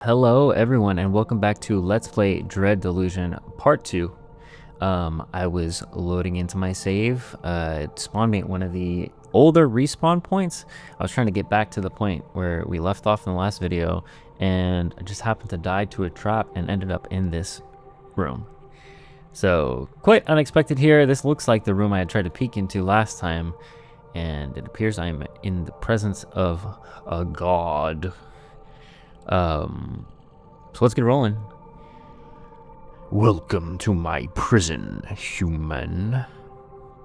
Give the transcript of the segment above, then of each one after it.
Hello everyone and welcome back to Let's Play Delusion Part 2. I was loading into my save. It spawned me at one of the older respawn points. I was trying to get back to the point where we left off in the last video, and I just happened to die to a trap and ended up in this room. So quite unexpected here. This looks like the room I had tried to peek into last time, and it appears I'm in the presence of a god. So let's get rolling. Welcome to my prison, human.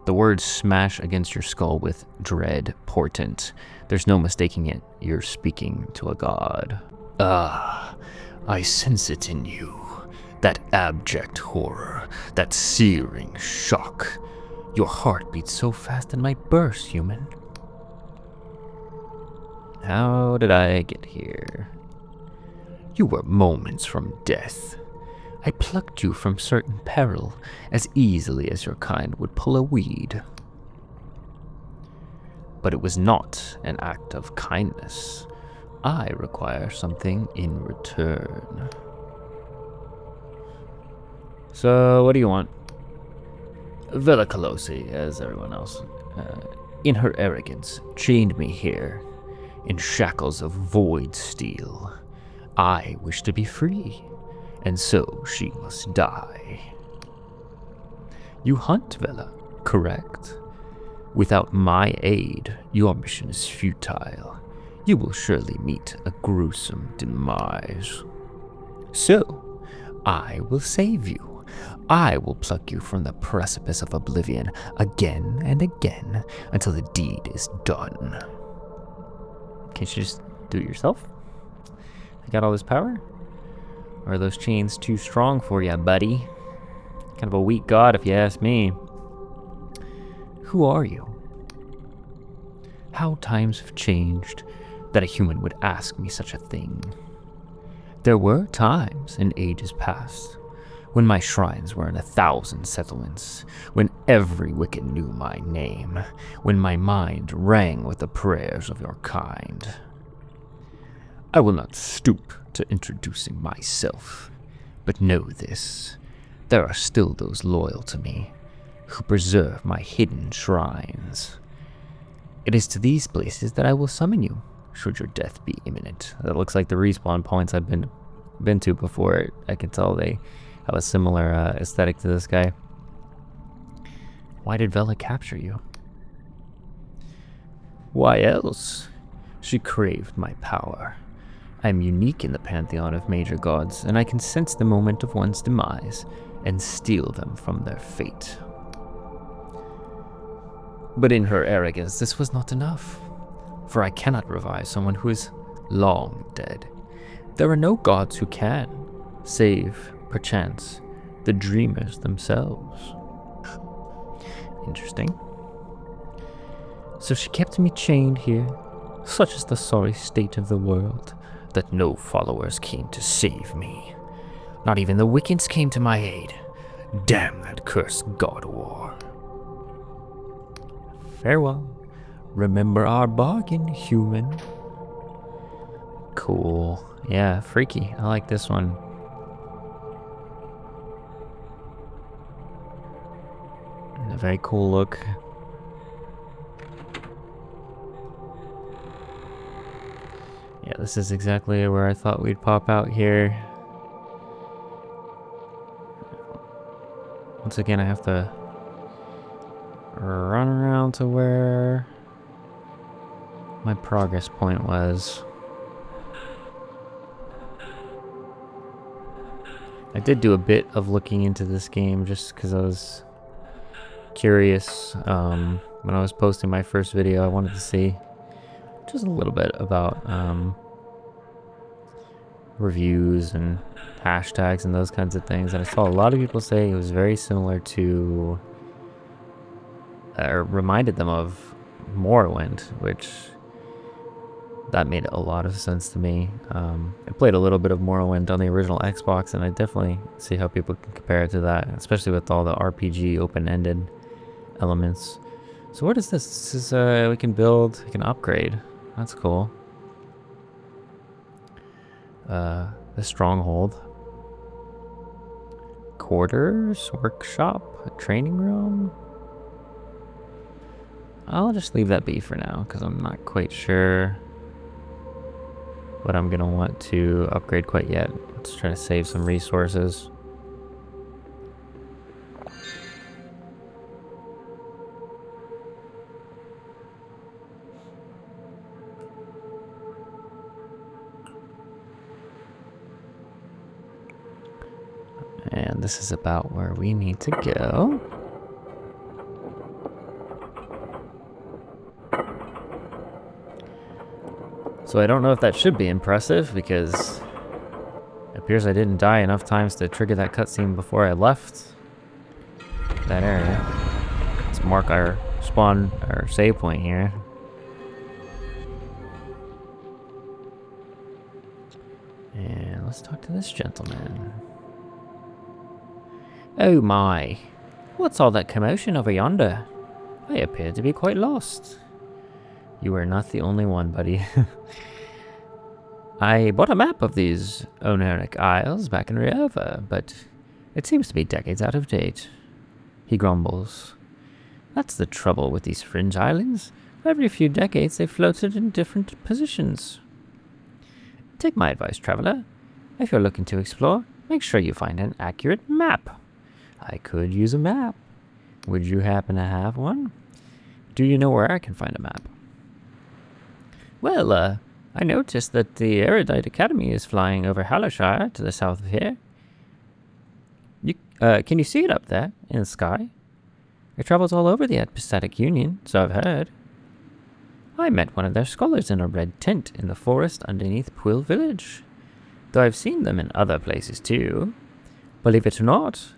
The words smash against your skull with dread portent. There's no mistaking it. You're speaking to a god. Ah, I sense it in you. That abject horror, that searing shock. Your heart beats so fast it might burst, human. How did I get here? You were moments from death. I plucked you from certain peril as easily as your kind would pull a weed. But it was not an act of kindness. I require something in return. So, what do you want? Vela Colosi, as everyone else, in her arrogance, chained me here, in shackles of void steel. I wish to be free, and so she must die. You hunt, Vela, correct? Without my aid, your mission is futile. You will surely meet a gruesome demise. So, I will save you. I will pluck you from the precipice of oblivion again and again until the deed is done. Can't you just do it yourself? You got all this power? Or are those chains too strong for you, buddy? Kind of a weak god, if you ask me. Who are you? How times have changed that a human would ask me such a thing. There were times in ages past when my shrines were in 1,000 settlements, when every wicked knew my name, when my mind rang with the prayers of your kind. I will not stoop to introducing myself, but know this, there are still those loyal to me, who preserve my hidden shrines. It is to these places that I will summon you, should your death be imminent. That looks like the respawn points I've been to before. I can tell they have a similar aesthetic to this guy. Why did Vela capture you? Why else? She craved my power. I am unique in the pantheon of major gods, and I can sense the moment of one's demise and steal them from their fate. But in her arrogance, this was not enough, for I cannot revive someone who is long dead. There are no gods who can, save, perchance, the dreamers themselves. Interesting. So she kept me chained here. Such is the sorry state of the world, that no followers came to save me. Not even the Wiccans came to my aid. Damn that cursed god war. Farewell. Remember our bargain, human. Cool. Yeah, freaky. I like this one. A very cool look. Yeah, this is exactly where I thought we'd pop out here. Once again, I have to run around to where my progress point was. I did do a bit of looking into this game just because I was curious. When I was posting my first video, I wanted to see just a little bit about reviews and hashtags and those kinds of things, and I saw a lot of people say it was very similar to, or reminded them of Morrowind, which that made a lot of sense to me. I played a little bit of Morrowind on the original Xbox, and I definitely see how people can compare it to that, especially with all the RPG open-ended elements. So what is this? This is, we can build, we can upgrade. That's cool. The stronghold. Quarters, workshop, a training room. I'll just leave that be for now, because I'm not quite sure what I'm going to want to upgrade quite yet. Let's try to save some resources. And this is about where we need to go. So I don't know if that should be impressive, because it appears I didn't die enough times to trigger that cutscene before I left that area. Let's mark our spawn, our save point here. And let's talk to this gentleman. Oh my, what's all that commotion over yonder? I appear to be quite lost. You are not the only one, buddy. I bought a map of these Oneric Isles back in Riova, but it seems to be decades out of date. He grumbles. That's the trouble with these fringe islands. Every few decades they've floated in different positions. Take my advice, traveler. If you're looking to explore, make sure you find an accurate map. I could use a map. Would you happen to have one? Do you know where I can find a map? Well, I noticed that the Erudite Academy is flying over Hallershire to the south of here. Can you see it up there in the sky? It travels all over the Epistatic Union, so I've heard. I met one of their scholars in a red tent in the forest underneath Quill Village. Though I've seen them in other places too. Believe it or not,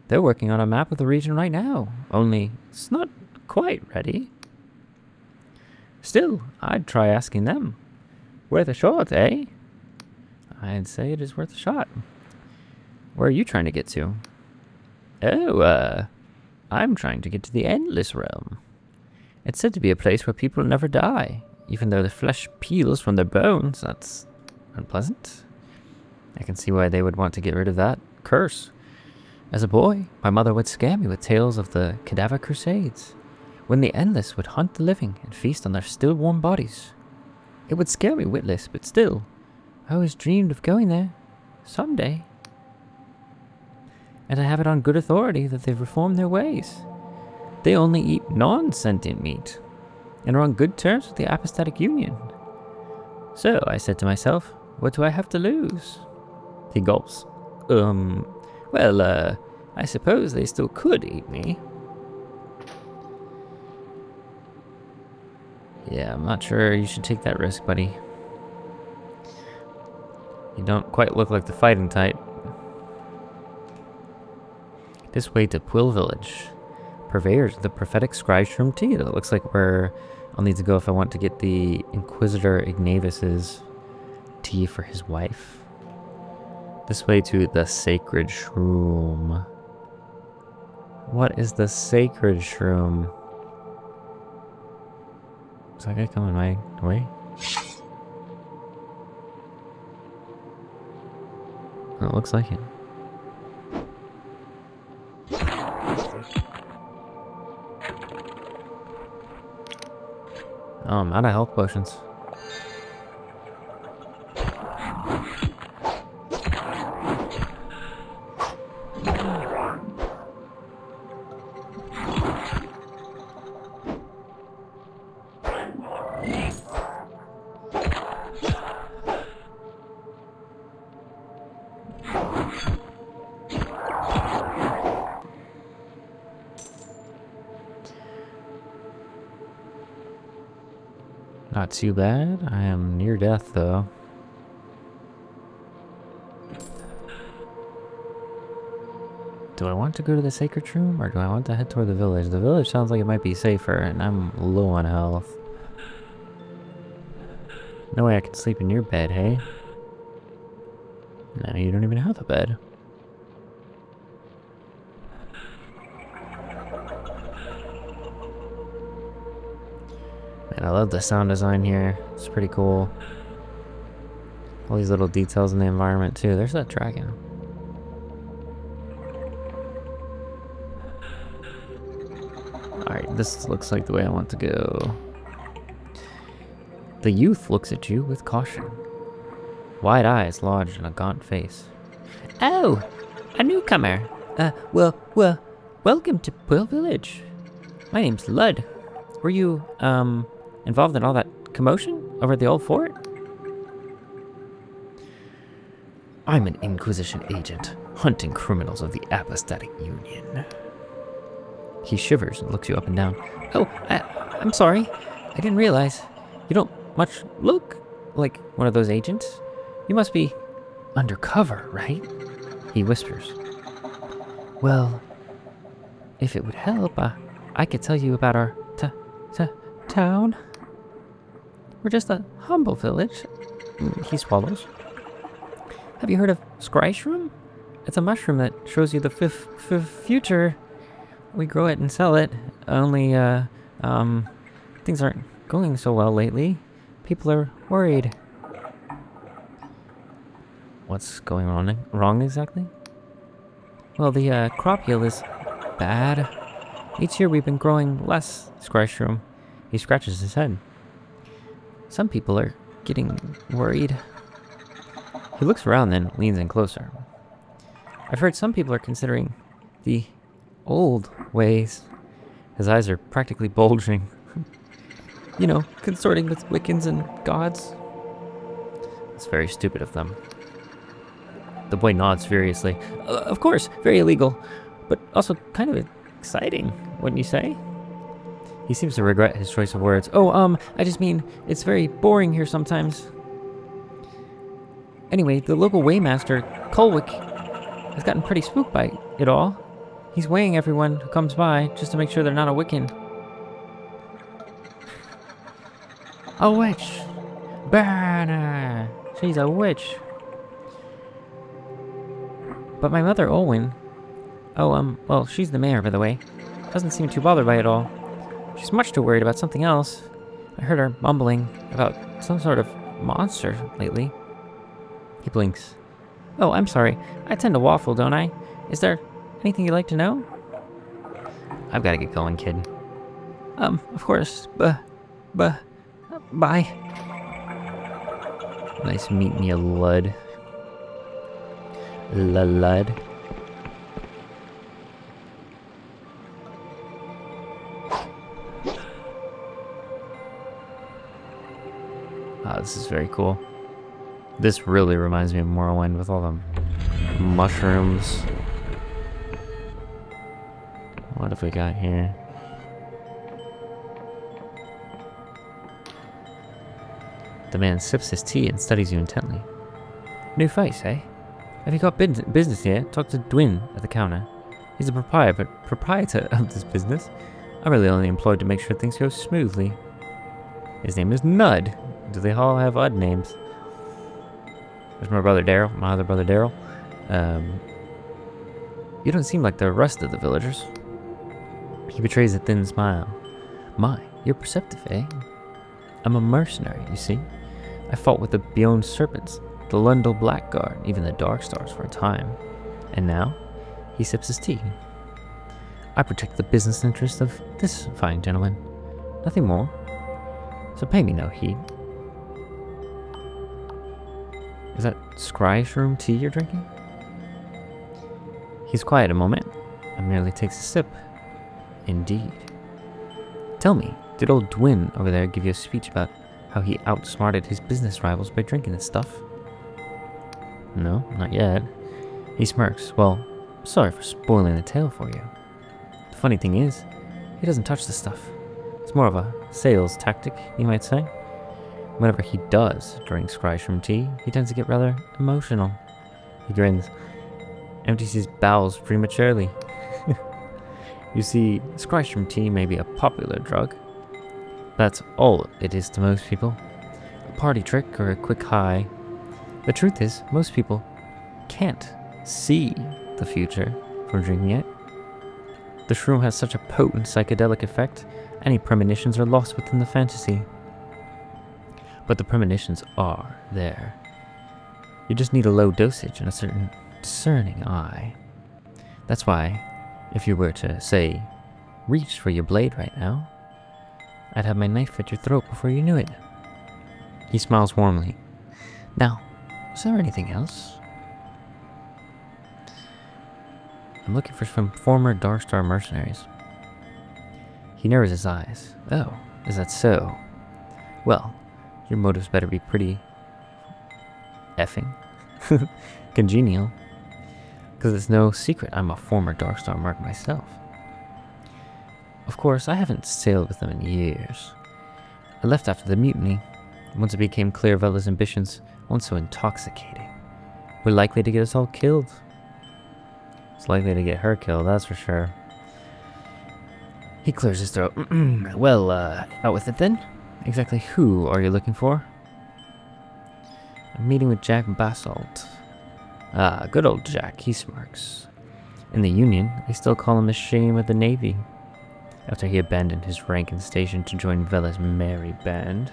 they're working on a map of the region right now, only it's not quite ready. Still, I'd try asking them. Worth a shot, eh? I'd say it is worth a shot. Where are you trying to get to? Oh, I'm trying to get to the Endless Realm. It's said to be a place where people never die, even though the flesh peels from their bones. That's unpleasant. I can see why they would want to get rid of that curse. As a boy, my mother would scare me with tales of the Cadaver Crusades, when the Endless would hunt the living and feast on their still warm bodies. It would scare me witless, but still, I always dreamed of going there, someday. And I have it on good authority that they've reformed their ways. They only eat non-sentient meat, and are on good terms with the Apostatic Union. So I said to myself, what do I have to lose? He gulps. Well, I suppose they still could eat me. Yeah, I'm not sure you should take that risk, buddy. You don't quite look like the fighting type. This way to Quill Village. Purveyors of the prophetic Scryshroom tea. It looks like where I'll need to go if I want to get the Inquisitor Ignavis's tea for his wife. This way to the Sacred Shroom. What is the Sacred Shroom? Is that guy coming my way? Oh, it looks like it. Oh, I'm out of health potions. Not too bad. I am near death, though. Do I want to go to the Sacred Room, or do I want to head toward the village? The village sounds like it might be safer, and I'm low on health. No way I can sleep in your bed, hey? No, you don't even have a bed. Man, I love the sound design here. It's pretty cool. All these little details in the environment too. There's that dragon. Alright, this looks like the way I want to go. The youth looks at you with caution. Wide eyes lodged in a gaunt face. Oh, a newcomer. Welcome to Pearl Village. My name's Lud. Were you, involved in all that commotion over at the old fort? I'm an Inquisition agent, hunting criminals of the Apostatic Union. He shivers and looks you up and down. Oh, I'm sorry. I didn't realize. You don't much look like one of those agents. You must be undercover, right? He whispers. Well, if it would help, I could tell you about our town. We're just a humble village. He swallows. Have you heard of Scryshroom? It's a mushroom that shows you the future. We grow it and sell it. Only, things aren't going so well lately. People are worried. What's going wrong exactly? Well, the crop yield is bad. Each year we've been growing less Scryshroom. He scratches his head. Some people are getting worried. He looks around, then leans in closer. I've heard some people are considering the old ways. His eyes are practically bulging. You know, consorting with Wiccans and gods. It's very stupid of them. The boy nods furiously. Of course, very illegal, but also kind of exciting, wouldn't you say? He seems to regret his choice of words. Oh, I just mean, it's very boring here sometimes. Anyway, the local weighmaster, Colwick, has gotten pretty spooked by it all. He's weighing everyone who comes by just to make sure they're not a Wiccan. A witch! Burn her! She's a witch. But my mother, Olwen... Oh, well, she's the mayor, by the way. Doesn't seem too bothered by it all. She's much too worried about something else. I heard her mumbling about some sort of monster lately. He blinks. Oh, I'm sorry. I tend to waffle, don't I? Is there anything you'd like to know? I've got to get going, kid. Of course. Bye. Nice meeting you, Lud. Lud. Ah, this is very cool. This really reminds me of Morrowind with all the mushrooms. What have we got here? The man sips his tea and studies you intently. New face, eh? Have you got business here? Talk to Dwin at the counter. He's the proprietor of this business. I'm really only employed to make sure things go smoothly. His name is Nud. Do they all have odd names? There's my other brother Daryl. You don't seem like the rest of the villagers. He betrays a thin smile. My, you're perceptive, eh? I'm a mercenary, you see. I fought with the Beyond Serpents, the Lundell Blackguard, even the Dark Stars for a time. And now, he sips his tea. I protect the business interests of this fine gentleman. Nothing more. So pay me no heed. Is that Scryshroom tea you're drinking? He's quiet a moment and merely takes a sip. Indeed. Tell me, did old Dwin over there give you a speech about how he outsmarted his business rivals by drinking this stuff? No, not yet. He smirks. Well, sorry for spoiling the tale for you. The funny thing is, he doesn't touch the stuff. It's more of a sales tactic, you might say. Whenever he does drink Scryshroom tea, he tends to get rather emotional. He grins, empties his bowels prematurely. You see, Scryshroom tea may be a popular drug. That's all it is to most people. A party trick or a quick high. The truth is, most people can't see the future from drinking it. The shroom has such a potent psychedelic effect, any premonitions are lost within the fantasy. But the premonitions are there. You just need a low dosage and a certain discerning eye. That's why, if you were to, say, reach for your blade right now, I'd have my knife at your throat before you knew it. He smiles warmly. Now, is there anything else? I'm looking for some former Darkstar mercenaries. He narrows his eyes. Oh, is that so? Well, your motives better be pretty effing congenial. Because it's no secret I'm a former Darkstar merc myself. Of course, I haven't sailed with them in years. I left after the mutiny, once it became clear Vela's ambitions weren't so intoxicating. We're likely to get us all killed. It's likely to get her killed, that's for sure. He clears his throat. Well, out with it then. Exactly who are you looking for? I'm meeting with Jack Basalt. Ah, good old Jack, he smirks. In the Union, they still call him the shame of the Navy, after he abandoned his rank and station to join Vela's merry band.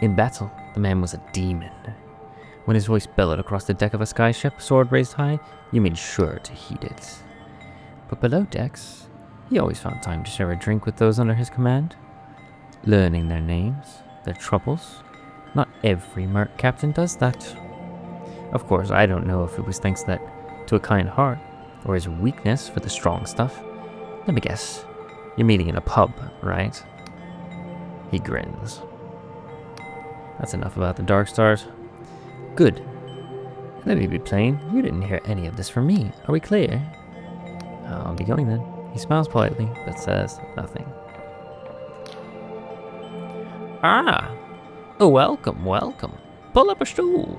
In battle, the man was a demon. When his voice bellowed across the deck of a sky ship, sword raised high, you made sure to heed it. But below decks, he always found time to share a drink with those under his command, learning their names, their troubles. Not every merc captain does that. Of course, I don't know if it was thanks to a kind heart, or his weakness for the strong stuff. Let me guess, you're meeting in a pub, right? He grins. That's enough about the Darkstars. Good. Let me be plain, you didn't hear any of this from me. Are we clear? I'll be going then. He smiles politely, but says nothing. Ah! Oh, welcome, welcome. Pull up a stool.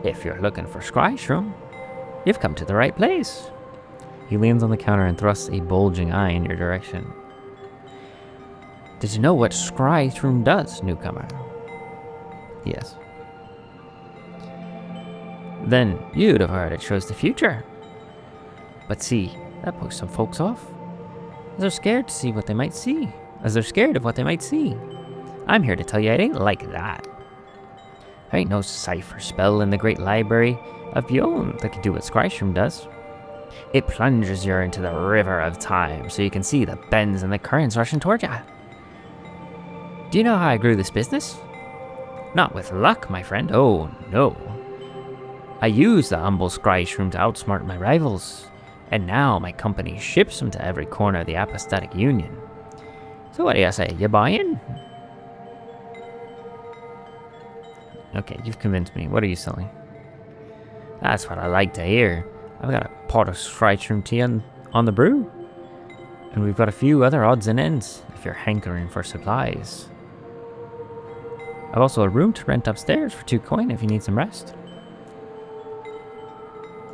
If you're looking for Scryshroom, you've come to the right place. He leans on the counter and thrusts a bulging eye in your direction. Did you know what Scryshroom does, newcomer? Yes. Then you'd have heard it shows the future. But see, that puts some folks off. As they're scared to see what they might see. As they're scared of what they might see. I'm here to tell you it ain't like that. There ain't no cipher spell in the great library of Bjorn that can do what Scryshroom does. It plunges you into the river of time so you can see the bends and the currents rushing toward you. Do you know how I grew this business? Not with luck, my friend. Oh, no. I use the humble Scryshroom to outsmart my rivals, and now my company ships them to every corner of the Apostatic Union. So what do you say, you buying? Okay, you've convinced me. What are you selling? That's what I like to hear. I've got a pot of Scryshroom tea on the brew. And we've got a few other odds and ends, if you're hankering for supplies. I've also a room to rent upstairs for 2 coin if you need some rest.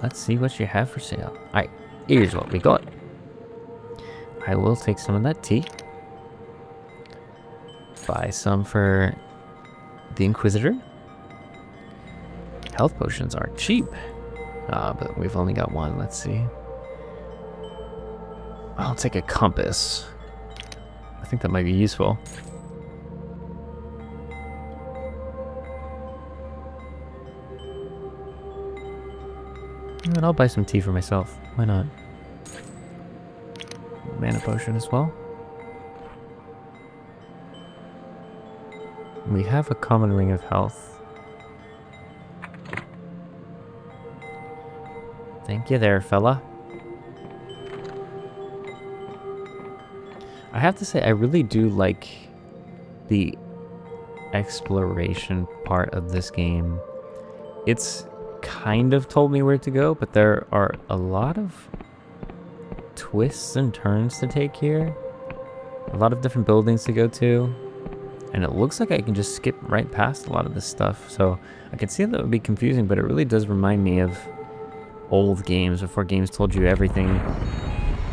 Let's see what you have for sale. Alright, here's what we got. I will take some of that tea. Buy some for the Inquisitor. Health potions are cheap. But we've only got one. Let's see. I'll take a compass. I think that might be useful. And I'll buy some tea for myself. Why not? Mana potion as well. We have a common ring of health. Thank you there, fella. I have to say, I really do like the exploration part of this game. It's kind of told me where to go, but there are a lot of twists and turns to take here. A lot of different buildings to go to. And it looks like I can just skip right past a lot of this stuff. So I can see that would be confusing, but it really does remind me of old games before games told you everything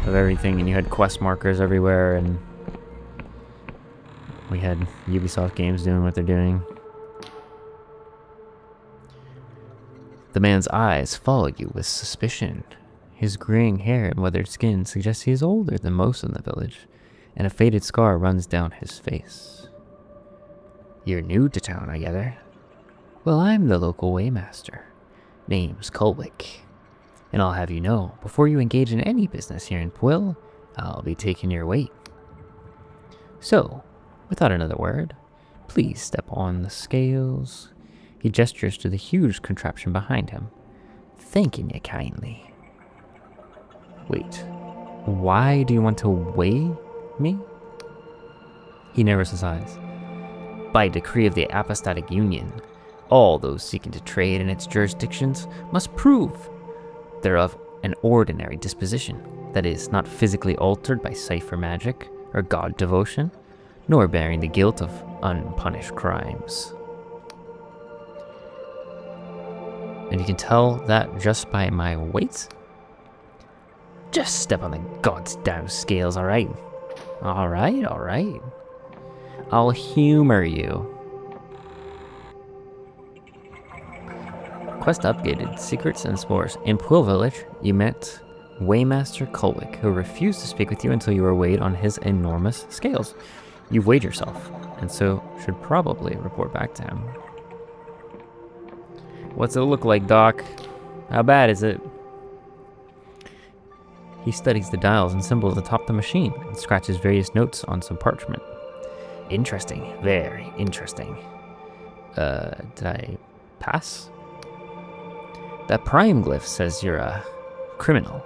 of everything, and you had quest markers everywhere, and we had Ubisoft games doing what they're doing. The man's eyes follow you with suspicion. His graying hair and weathered skin suggests he is older than most in the village, and a faded scar runs down his face. You're new to town, I gather. Well, I'm the local waymaster. Name's Colwick. And I'll have you know, before you engage in any business here in Pwyll, I'll be taking your weight. So, without another word, please step on the scales. He gestures to the huge contraption behind him, thanking you kindly. Wait, why do you want to weigh me? He narrows his eyes. By decree of the Apostatic Union, all those seeking to trade in its jurisdictions must prove they're of an ordinary disposition, that is, not physically altered by cipher magic or god devotion, nor bearing the guilt of unpunished crimes. And you can tell that just by my weight? Just step on the goddamn scales, alright? Alright. I'll humor you. Quest updated. Secrets and Spores. In Pwyll Village, you met Waymaster Colwick, who refused to speak with you until you were weighed on his enormous scales. You've weighed yourself, and so should probably report back to him. What's it look like, Doc? How bad is it? He studies the dials and symbols atop the machine and scratches various notes on some parchment. Interesting. Very interesting. Did I pass? That prime glyph says you're a criminal.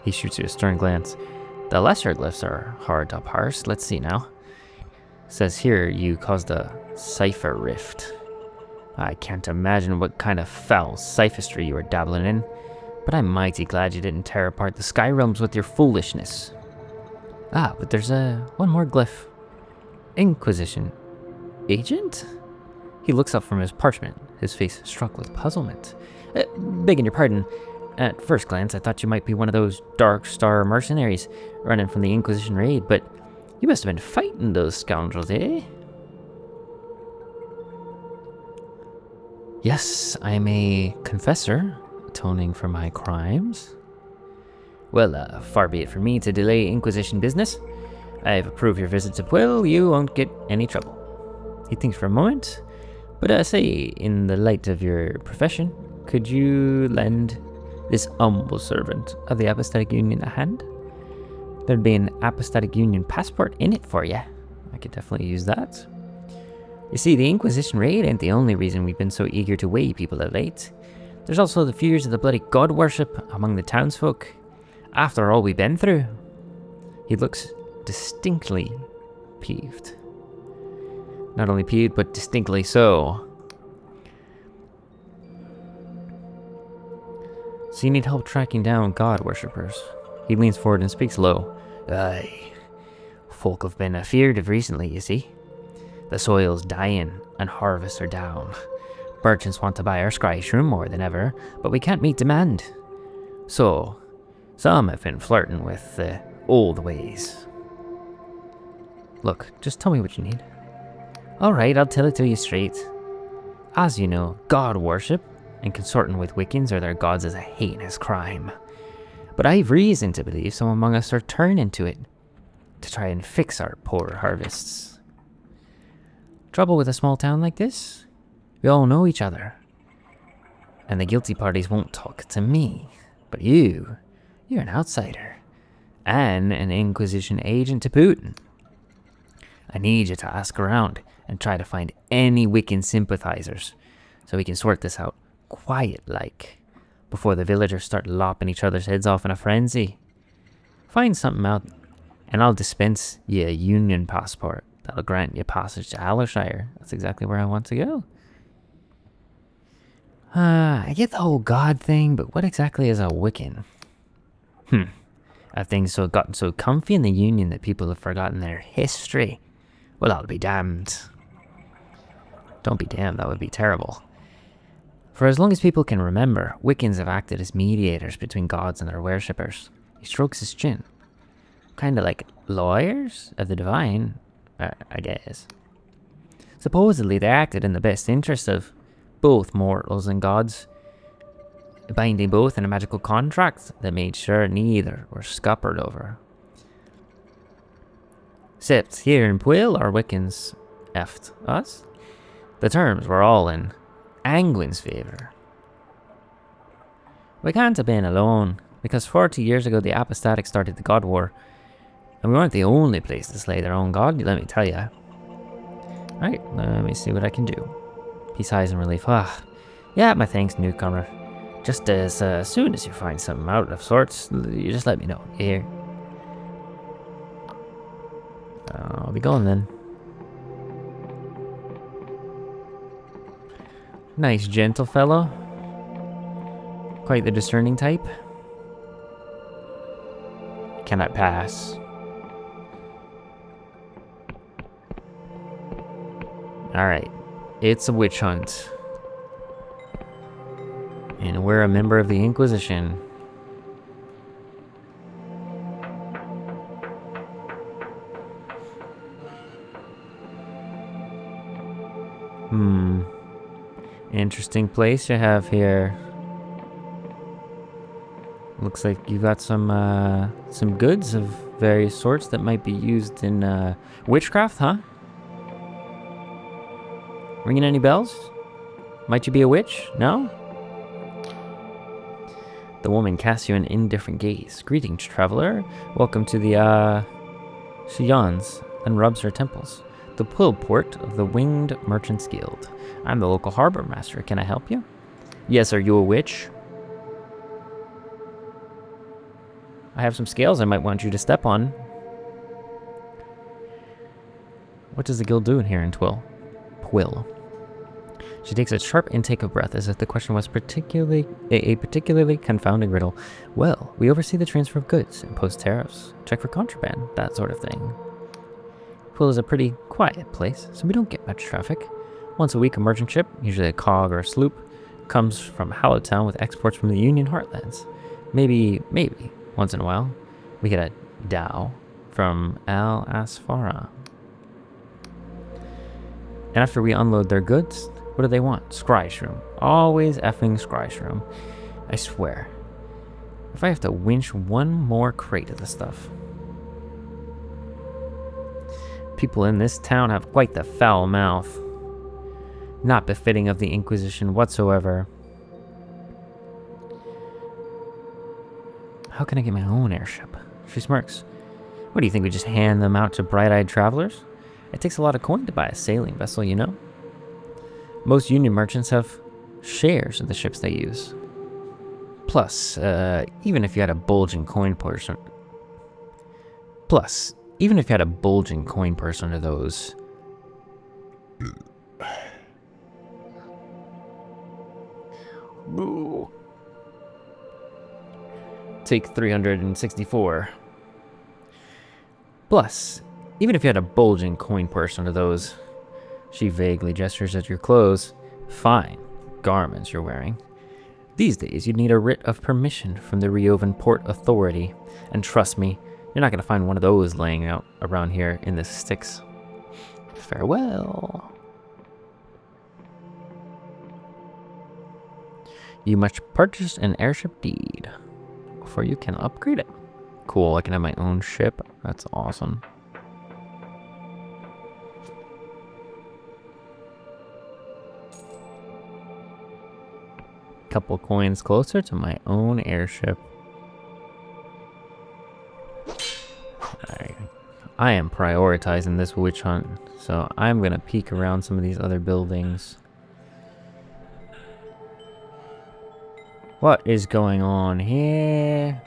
He shoots you a stern glance. The lesser glyphs are hard to parse. Let's see now. Says here you caused a cipher rift. I can't imagine what kind of foul sophistry you were dabbling in, but I'm mighty glad you didn't tear apart the sky realms with your foolishness. Ah, but there's one more glyph. Inquisition agent? He looks up from his parchment, his face struck with puzzlement. Begging your pardon, at first glance I thought you might be one of those Dark Star mercenaries running from the Inquisition raid, but you must have been fighting those scoundrels, eh? Yes, I'm a confessor, atoning for my crimes. Well, far be it from me to delay Inquisition business. I've approved your visit to Pwyll, you won't get any trouble. He thinks for a moment, but say, in the light of your profession, could you lend this humble servant of the Apostatic Union a hand? There'd be an Apostatic Union passport in it for you. I could definitely use that. You see, the Inquisition raid ain't the only reason we've been so eager to weigh people of late. There's also the fears of the bloody god worship among the townsfolk. After all we've been through. He looks distinctly peeved. Not only peeved, but distinctly so. So you need help tracking down god worshippers. He leans forward and speaks low. Aye. Folk have been afeard of recently, you see. The soil's dying, and harvests are down. Merchants want to buy our scry shroom more than ever, but we can't meet demand. So, some have been flirting with the old ways. Look, just tell me what you need. Alright, I'll tell it to you straight. As you know, god worship and consorting with Wiccans or their gods is a heinous crime. But I've reason to believe some among us are turning to it to try and fix our poor harvests. Trouble with a small town like this? We all know each other. And the guilty parties won't talk to me. But you're an outsider. And an Inquisition agent to boot. I need you to ask around and try to find any Wiccan sympathizers so we can sort this out quiet-like before the villagers start lopping each other's heads off in a frenzy. Find something out and I'll dispense you a union passport that'll grant you passage to Alarshire. That's exactly where I want to go. I get the whole god thing, but what exactly is a Wiccan? Have things gotten so comfy in the Union that people have forgotten their history? Well, I'll be damned. Don't be damned, that would be terrible. For as long as people can remember, Wiccans have acted as mediators between gods and their worshippers. He strokes his chin. Kinda like lawyers of the divine, I guess. Supposedly they acted in the best interest of both mortals and gods, binding both in a magical contract that made sure neither were scuppered over. Except here in Pwyll, our Wiccans effed us. The terms were all in Anguin's favor. We can't have been alone, because 40 years ago the Apostatic started the God War, and we weren't the only place to slay their own god, let me tell ya. Alright, let me see what I can do. He sighs in relief. Ah, yeah, my thanks, newcomer. Just as soon as you find something out of sorts, you just let me know. You hear? I'll be going then. Nice, gentle fellow. Quite the discerning type. Can I pass? Alright. It's a witch hunt. And we're a member of the Inquisition. Interesting place you have here. Looks like you got some goods of various sorts that might be used in witchcraft, huh? Ringing any bells? Might you be a witch? No? The woman casts you an indifferent gaze. Greetings, traveler. Welcome to the She yawns and rubs her temples. The Quill Port of the Winged Merchants Guild. I'm the local harbor master. Can I help you? Yes, are you a witch? I have some scales I might want you to step on. What does the guild do in here in Twill? Quill. She takes a sharp intake of breath as if the question was particularly a particularly confounding riddle. Well, we oversee the transfer of goods, impose tariffs, check for contraband, that sort of thing. Quill is a pretty quiet place, so we don't get much traffic. Once a week, a merchant ship, usually a cog or a sloop, comes from Hallowtown with exports from the Union Heartlands. Maybe, once in a while, we get a dhow from Al Asfara. And after we unload their goods, what do they want? Scry shroom. Always effing scry shroom. I swear. If I have to winch one more crate of the stuff. People in this town have quite the foul mouth. Not befitting of the Inquisition whatsoever. How can I get my own airship? She smirks. What do you think, we just hand them out to bright-eyed travelers? It takes a lot of coin to buy a sailing vessel, you know? Most Union merchants have shares of the ships they use. Plus, even if you had a bulging coin purse under those... Take 364. Plus, even if you had a bulging coin purse under those, she vaguely gestures at your clothes, fine garments you're wearing. These days, you'd need a writ of permission from the Riovan Port Authority, and trust me, you're not going to find one of those laying out around here in the sticks. Farewell. You must purchase an airship deed before you can upgrade it. Cool, I can have my own ship. That's awesome. Couple coins closer to my own airship. Alright. I am prioritizing this witch hunt, so I'm gonna peek around some of these other buildings. What is going on here?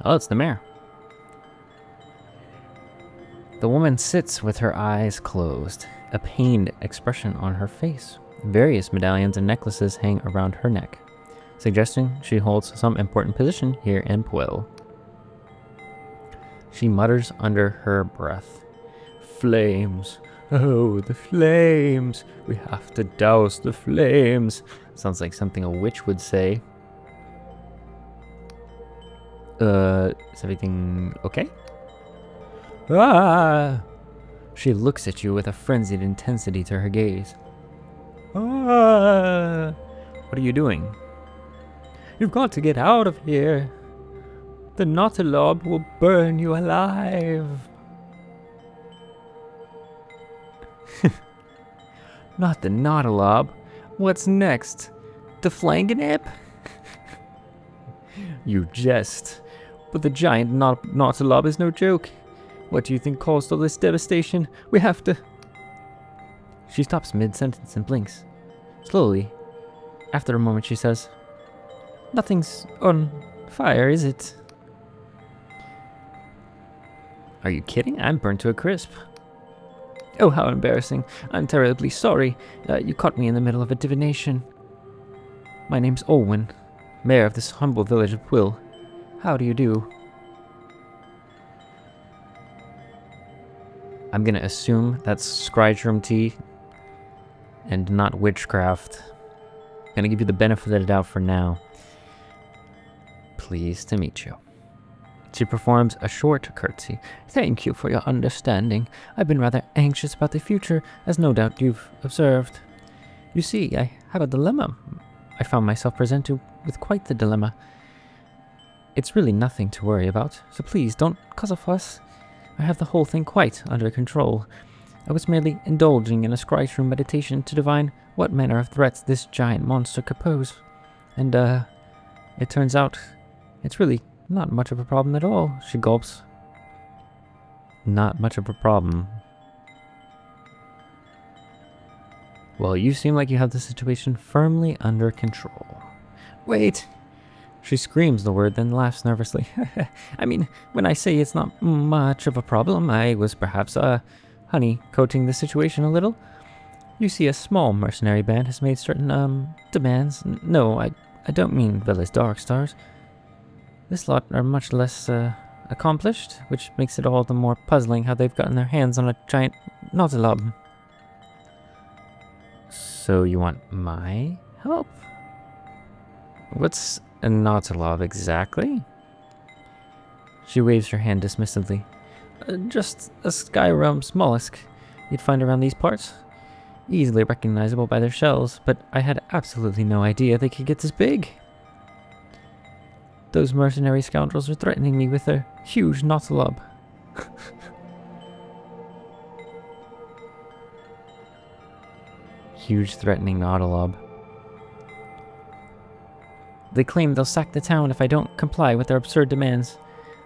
Oh, it's the mayor. The woman sits with her eyes closed, a pained expression on her face. Various medallions and necklaces hang around her neck, suggesting she holds some important position here in Puel. She mutters under her breath. Flames. Oh, the flames. We have to douse the flames. Sounds like something a witch would say. Is everything okay? Ah! She looks at you with a frenzied intensity to her gaze. Ah! What are you doing? You've got to get out of here. The Nautilob will burn you alive. Not the Nautilob. What's next? The Flanganip? You jest. But the giant Nautilob is no joke. What do you think caused all this devastation? We have to... She stops mid-sentence and blinks. Slowly. After a moment she says, "Nothing's on fire, is it?" Are you kidding? I'm burnt to a crisp. Oh, how embarrassing. I'm terribly sorry. You caught me in the middle of a divination. My name's Olwyn, mayor of this humble village of Quill. How do you do? I'm gonna assume that's Scrytrum tea and not witchcraft. I'm gonna give you the benefit of the doubt for now. Pleased to meet you. She performs a short curtsy. Thank you for your understanding. I've been rather anxious about the future, as no doubt you've observed. You see, I have a dilemma. I found myself presented with quite the dilemma. It's really nothing to worry about, so please don't cause a fuss. I have the whole thing quite under control. I was merely indulging in a scryroom meditation to divine what manner of threats this giant monster could pose. And, it turns out it's really not much of a problem at all, she gulps. Not much of a problem. Well, you seem like you have the situation firmly under control. Wait! She screams the word, then laughs nervously. I mean, when I say it's not much of a problem, I was perhaps, honey-coating the situation a little. You see, a small mercenary band has made certain, demands. No, I don't mean Vella's Dark Stars. This lot are much less, accomplished, which makes it all the more puzzling how they've gotten their hands on a giant Nautilob. So you want my help? What's a Nautilob exactly? She waves her hand dismissively. Just a sky realm mollusk you'd find around these parts. Easily recognizable by their shells, but I had absolutely no idea they could get this big. Those mercenary scoundrels are threatening me with their huge Nautilob. Huge threatening Nautilob. They claim they'll sack the town if I don't comply with their absurd demands.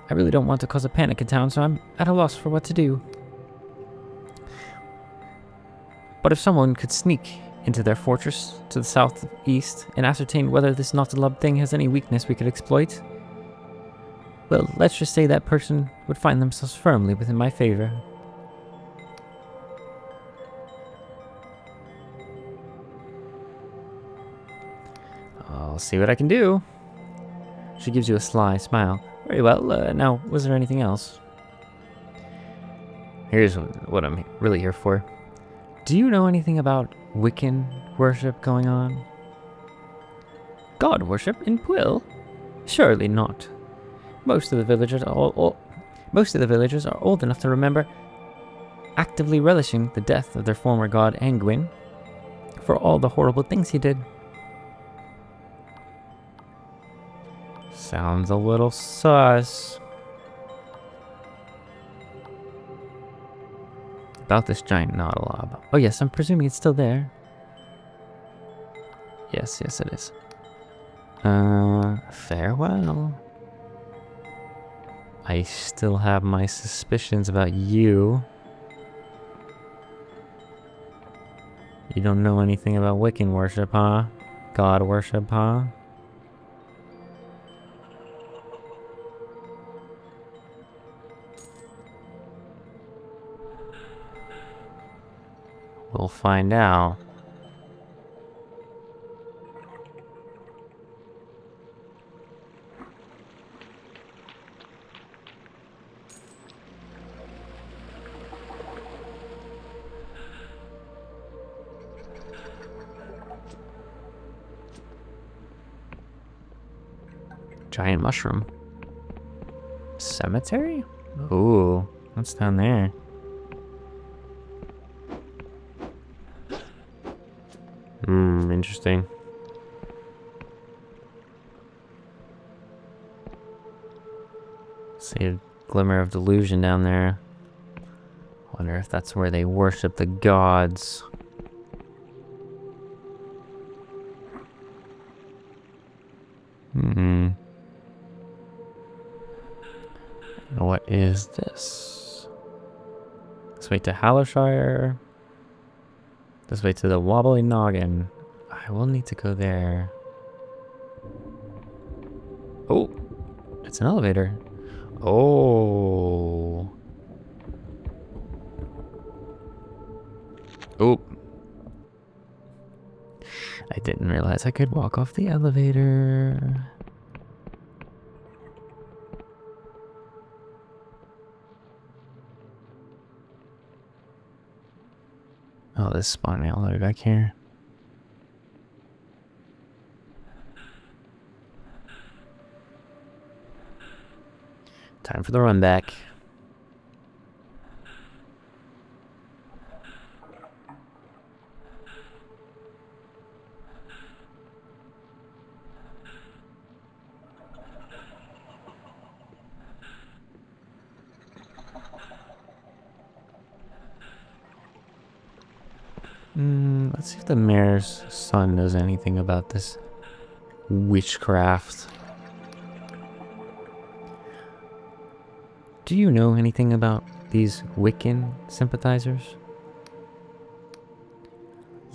I really don't want to cause a panic in town, so I'm at a loss for what to do. But if someone could sneak into their fortress to the southeast and ascertain whether this Nautilob thing has any weakness we could exploit, well, let's just say that person would find themselves firmly within my favor. I'll see what I can do. She gives you a sly smile. Very well, now, was there anything else? Here's what I'm really here for. Do you know anything about Wiccan worship going on? God worship in Quill? Surely not. Most of the villagers are old enough to remember actively relishing the death of their former god Angwin for all the horrible things he did. Sounds a little sus. About this giant Nautilob. Oh yes, I'm presuming it's still there. Yes, it is. Farewell. I still have my suspicions about you. You don't know anything about Wiccan worship, huh? God worship, huh? We'll find out. Giant mushroom. Cemetery? Ooh, what's down there? Interesting. See a glimmer of delusion down there. Wonder if that's where they worship the gods. What is this? This way to Hallershire. This way to the Wobbly Noggin. I will need to go there. Oh, it's an elevator. Oh. Oh. I didn't realize I could walk off the elevator. Oh, this spawning elevator back here. Time for the run back. Let's see if the mayor's son knows anything about this witchcraft. Do you know anything about these Wiccan sympathizers?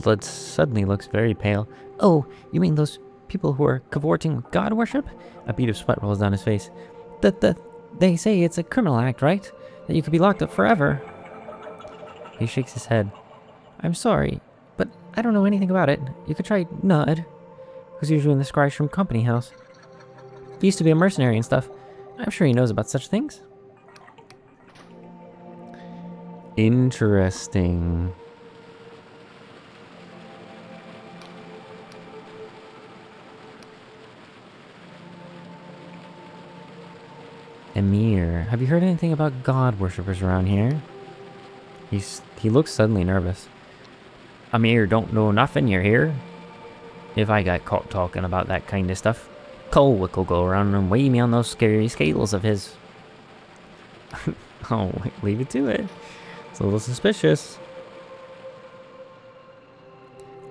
Blood suddenly looks very pale. Oh, you mean those people who are cavorting with god worship? A bead of sweat rolls down his face. They say it's a criminal act, right? That you could be locked up forever. He shakes his head. I'm sorry, but I don't know anything about it. You could try Nud, who's usually in the Scryshroom company house. He used to be a mercenary and stuff. I'm sure he knows about such things. Interesting. Emir, have you heard anything about god worshippers around here? He looks suddenly nervous. Emir, don't know nothing, you're here. If I got caught talking about that kind of stuff, Colwick will go around and weigh me on those scary scales of his. Oh, leave it to it. It's a little suspicious.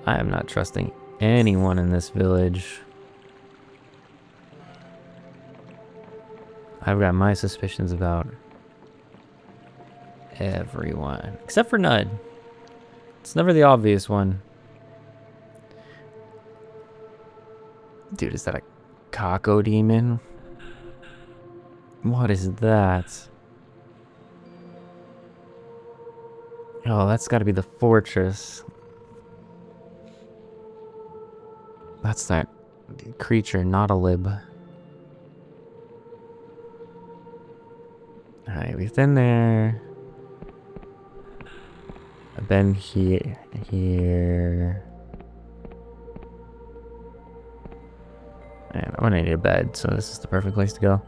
I am not trusting anyone in this village. I've got my suspicions about everyone. Except for Nud. It's never the obvious one. Dude, is that a Kako demon? What is that? Oh, that's got to be the fortress. That's that creature, not a lib. Alright, we've been there. I've been here. And I'm gonna need a bed, so this is the perfect place to go.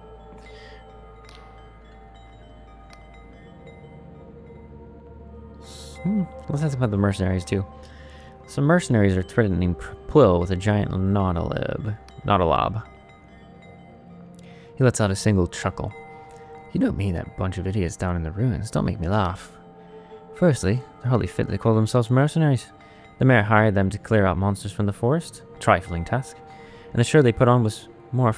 Let's ask about the mercenaries too. Some mercenaries are threatening Plill with a giant Nautalob. He lets out a single chuckle. You don't mean that bunch of idiots down in the ruins. Don't make me laugh. Firstly, they're hardly fit to call themselves mercenaries. The mayor hired them to clear out monsters from the forest. Trifling task. And the show they put on was more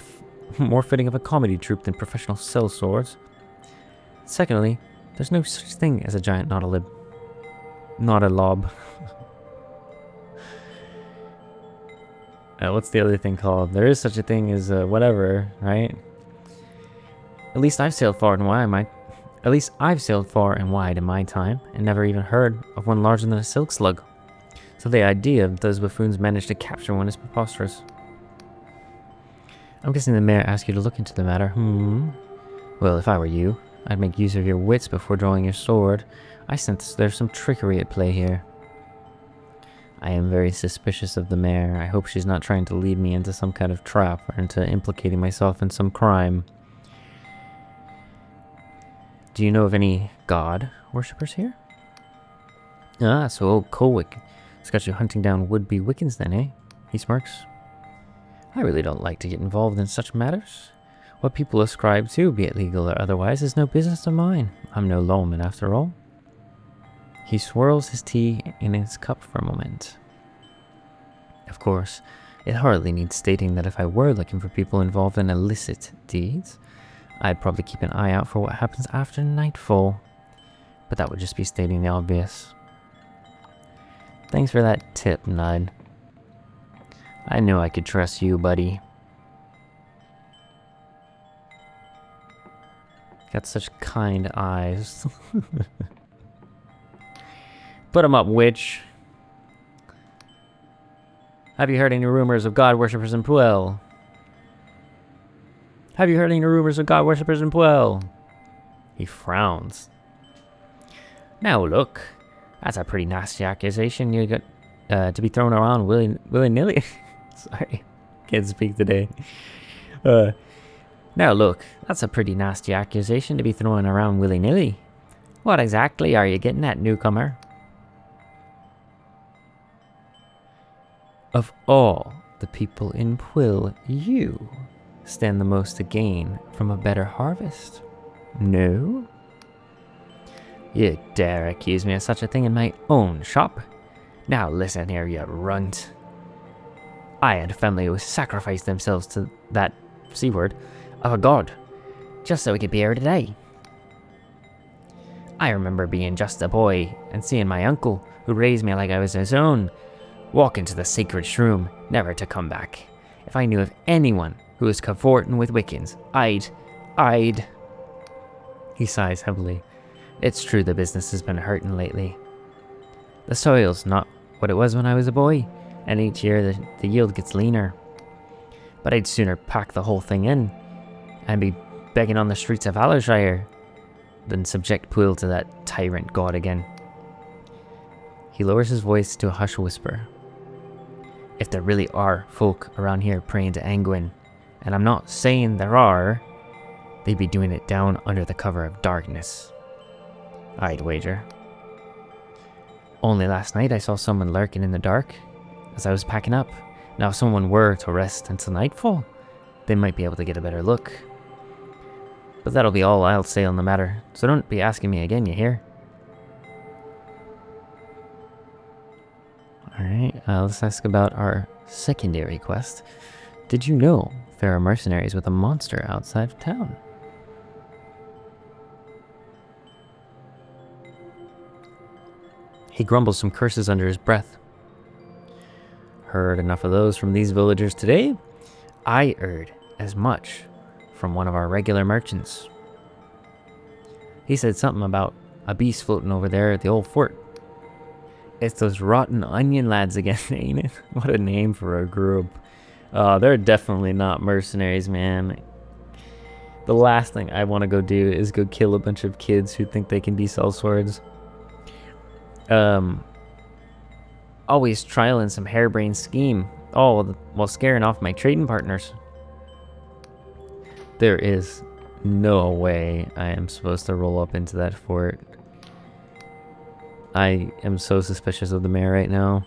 fitting of a comedy troupe than professional sellswords. Secondly, there's no such thing as a giant Nautalob. What's the other thing called? There is such a thing as whatever, right? At least I've sailed far and wide in my time, and never even heard of one larger than a silk slug. So the idea of those buffoons managed to capture one is preposterous. I'm guessing the mayor asked you to look into the matter. Well, if I were you, I'd make use of your wits before drawing your sword. I sense there's some trickery at play here. I am very suspicious of the mayor. I hope she's not trying to lead me into some kind of trap or into implicating myself in some crime. Do you know of any god worshippers here? Ah, so old Colwick has got you hunting down would-be Wiccans then, eh? He smirks. I really don't like to get involved in such matters. What people ascribe to, be it legal or otherwise, is no business of mine. I'm no lawman after all. He swirls his tea in his cup for a moment. Of course, it hardly needs stating that if I were looking for people involved in illicit deeds, I'd probably keep an eye out for what happens after nightfall. But that would just be stating the obvious. Thanks for that tip, Nud. I knew I could trust you, buddy. Got such kind eyes. Put 'em up, witch. Have you heard any rumors of god worshippers in Puel? Have you heard any rumors of god worshippers in Puel? He frowns. Now look, that's a pretty nasty accusation you got to be thrown around willy-nilly. Sorry, can't speak today. Now look, that's a pretty nasty accusation to be thrown around willy-nilly. What exactly are you getting at, newcomer? Of all the people in Puel, you stand the most to gain from a better harvest. No? You dare accuse me of such a thing in my own shop? Now listen here, you runt. I had a family who sacrificed themselves to that C-word of a god, just so we could be here today. I remember being just a boy and seeing my uncle, who raised me like I was his own, walk into the sacred shroom, never to come back. If I knew of anyone who was cavorting with Wiccans, I'd... He sighs heavily. It's true the business has been hurting lately. The soil's not what it was when I was a boy, and each year the yield gets leaner. But I'd sooner pack the whole thing in and be begging on the streets of Allershire than subject Puel to that tyrant god again. He lowers his voice to a hushed whisper. If there really are folk around here praying to Angwin, and I'm not saying there are, they'd be doing it down under the cover of darkness. I'd wager. Only last night I saw someone lurking in the dark as I was packing up. Now if someone were to rest until nightfall, they might be able to get a better look. But that'll be all I'll say on the matter, so don't be asking me again, you hear? Alright, let's ask about our secondary quest. Did you know there are mercenaries with a monster outside of town? He grumbles some curses under his breath. Heard enough of those from these villagers today? I heard as much from one of our regular merchants. He said something about a beast floating over there at the old fort. It's those rotten onion lads again, ain't it? What a name for a group. They're definitely not mercenaries, man. The last thing I want to go do is go kill a bunch of kids who think they can be sellswords. Always trialing some harebrained scheme, all while scaring off my trading partners. There is no way I am supposed to roll up into that fort. I am so suspicious of the mayor right now.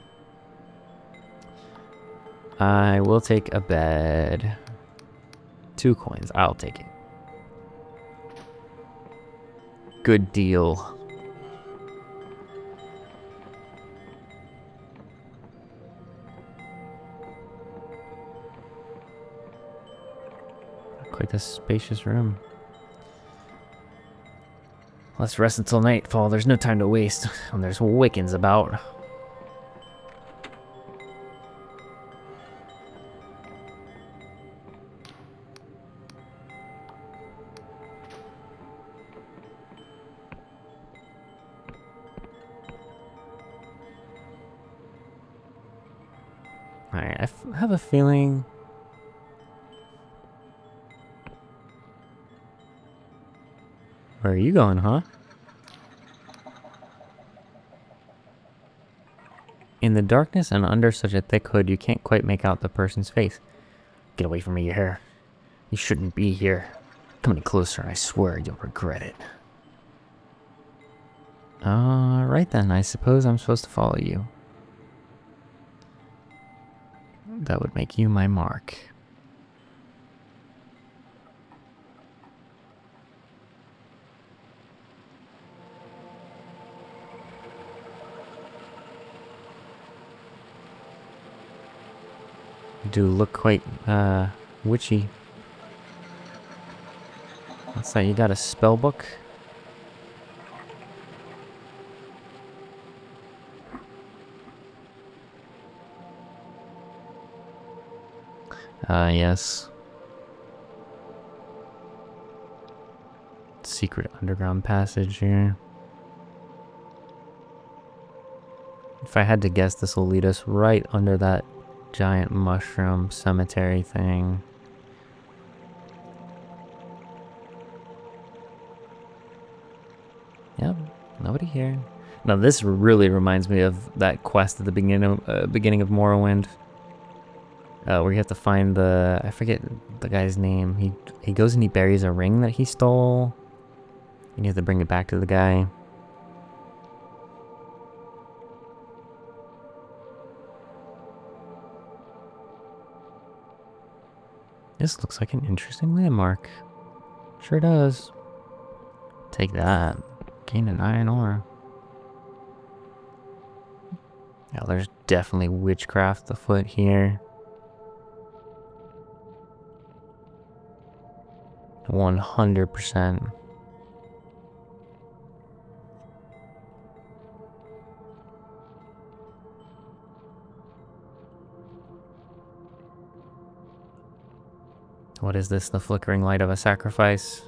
I will take a bed. 2 coins, I'll take it. Good deal. Quite a spacious room. Let's rest until nightfall. There's no time to waste when there's Wiccans about. Alright, I have a feeling... Where are you going, huh? In the darkness and under such a thick hood, you can't quite make out the person's face. Get away from me, you hair. You shouldn't be here. Come any closer, and I swear you'll regret it. Right then, I suppose I'm supposed to follow you. That would make you my mark. do look quite witchy. What's that? You got a spell book? Yes. Secret underground passage here. If I had to guess, this will lead us right under that giant mushroom cemetery thing. Yep, nobody here. Now this really reminds me of that quest at the beginning of Morrowind. Where you have to find the, I forget the guy's name. He goes and he buries a ring that he stole. And you have to bring it back to the guy. This looks like an interesting landmark. Sure does. Take that. Gain an iron ore. Yeah, there's definitely witchcraft afoot here. 100%. What is this? The flickering light of a sacrifice?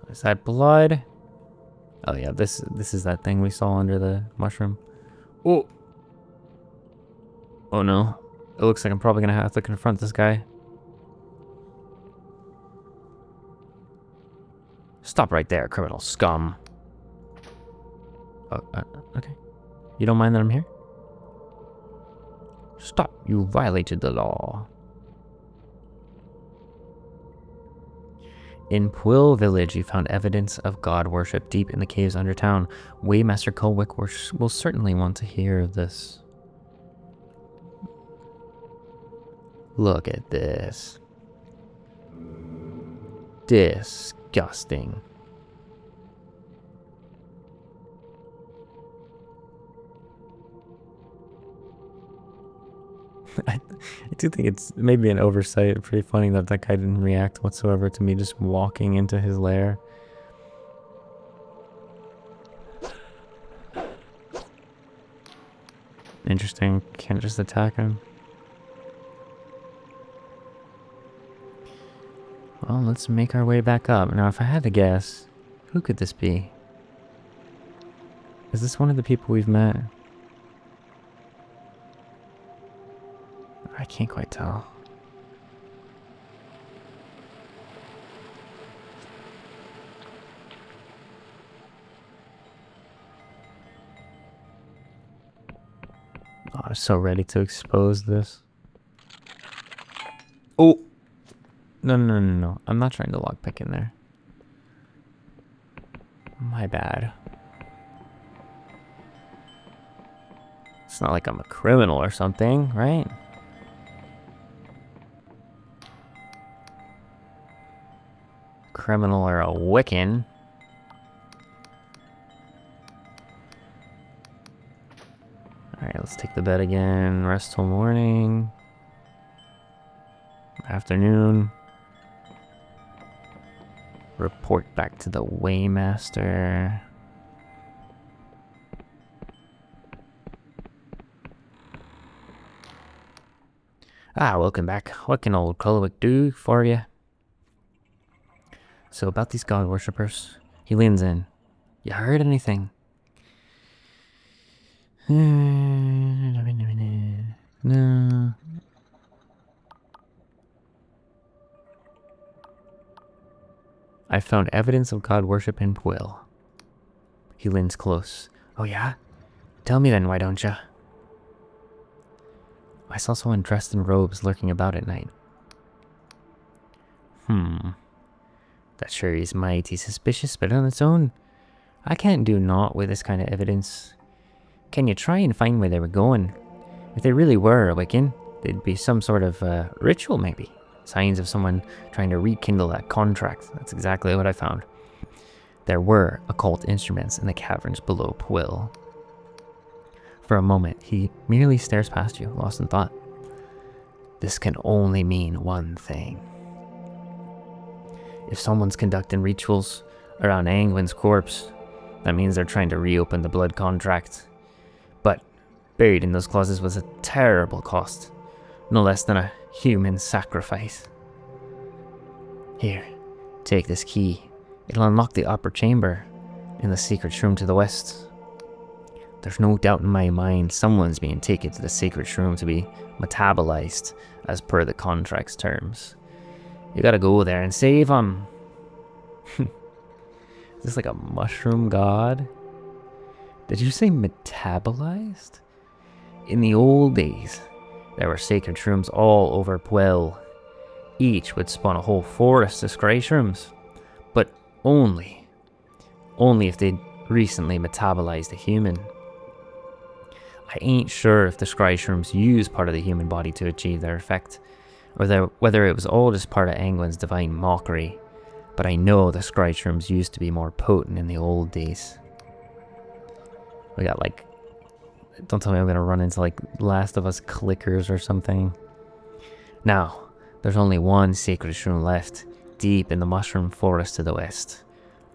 Is that blood? Oh yeah, this is that thing we saw under the mushroom. Oh! Oh no. It looks like I'm probably gonna have to confront this guy. Stop right there, criminal scum. Oh, okay. You don't mind that I'm here? Stop, you violated the law. In Pwyll village, you found evidence of god worship deep in the caves under town. Waymaster Kulwick will certainly want to hear of this. Look at this. Disgusting. I do think it's maybe an oversight. Pretty funny that that guy didn't react whatsoever to me just walking into his lair. Interesting. Can't just attack him. Well, let's make our way back up. Now, if I had to guess, who could this be? Is this one of the people we've met? I can't quite tell. Oh, I'm so ready to expose this. Oh! No. I'm not trying to lockpick in there. My bad. It's not like I'm a criminal or something, right? Criminal or a Wiccan. Alright, let's take the bed again. Rest till morning. Afternoon. Report back to the Waymaster. Ah, welcome back. What can old Kulwick do for you? So about these god worshippers, he leans in. You heard anything? No. I found evidence of god worship in Pwyll. He leans close. Oh yeah? Tell me then, why don't ya? I saw someone dressed in robes lurking about at night. That sure is mighty suspicious, but on its own, I can't do naught with this kind of evidence. Can you try and find where they were going? If they really were a Wiccan, there'd be some sort of ritual maybe. Signs of someone trying to rekindle that contract. That's exactly what I found. There were occult instruments in the caverns below Pwyll. For a moment, he merely stares past you, lost in thought. This can only mean one thing. If someone's conducting rituals around Angwin's corpse, that means they're trying to reopen the blood contract. But buried in those clauses was a terrible cost, no less than a human sacrifice. Here, take this key. It'll unlock the upper chamber in the secret room to the west. There's no doubt in my mind someone's being taken to the secret room to be metabolized as per the contract's terms. You gotta go there and save him. Is this like a mushroom god? Did you say metabolized? In the old days, there were sacred shrooms all over Puel. Each would spawn a whole forest of scry shrooms, but only if they'd recently metabolized a human. I ain't sure if the scry shrooms use part of the human body to achieve their effect, or whether it was all just part of Angwin's divine mockery, but I know the scry shrooms used to be more potent in the old days. We got like, don't tell me I'm gonna run into like Last of Us clickers or something. Now, there's only one sacred shroom left, deep in the mushroom forest to the west.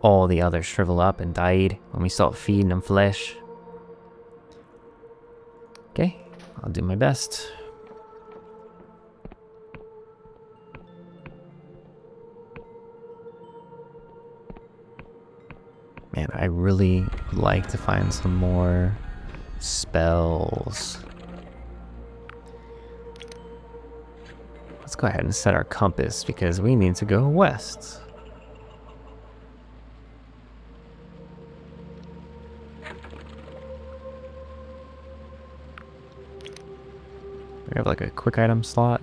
All the others shriveled up and died when we stopped feeding them flesh. Okay, I'll do my best. Man, I really would like to find some more spells. Let's go ahead and set our compass because we need to go west. We have like a quick item slot.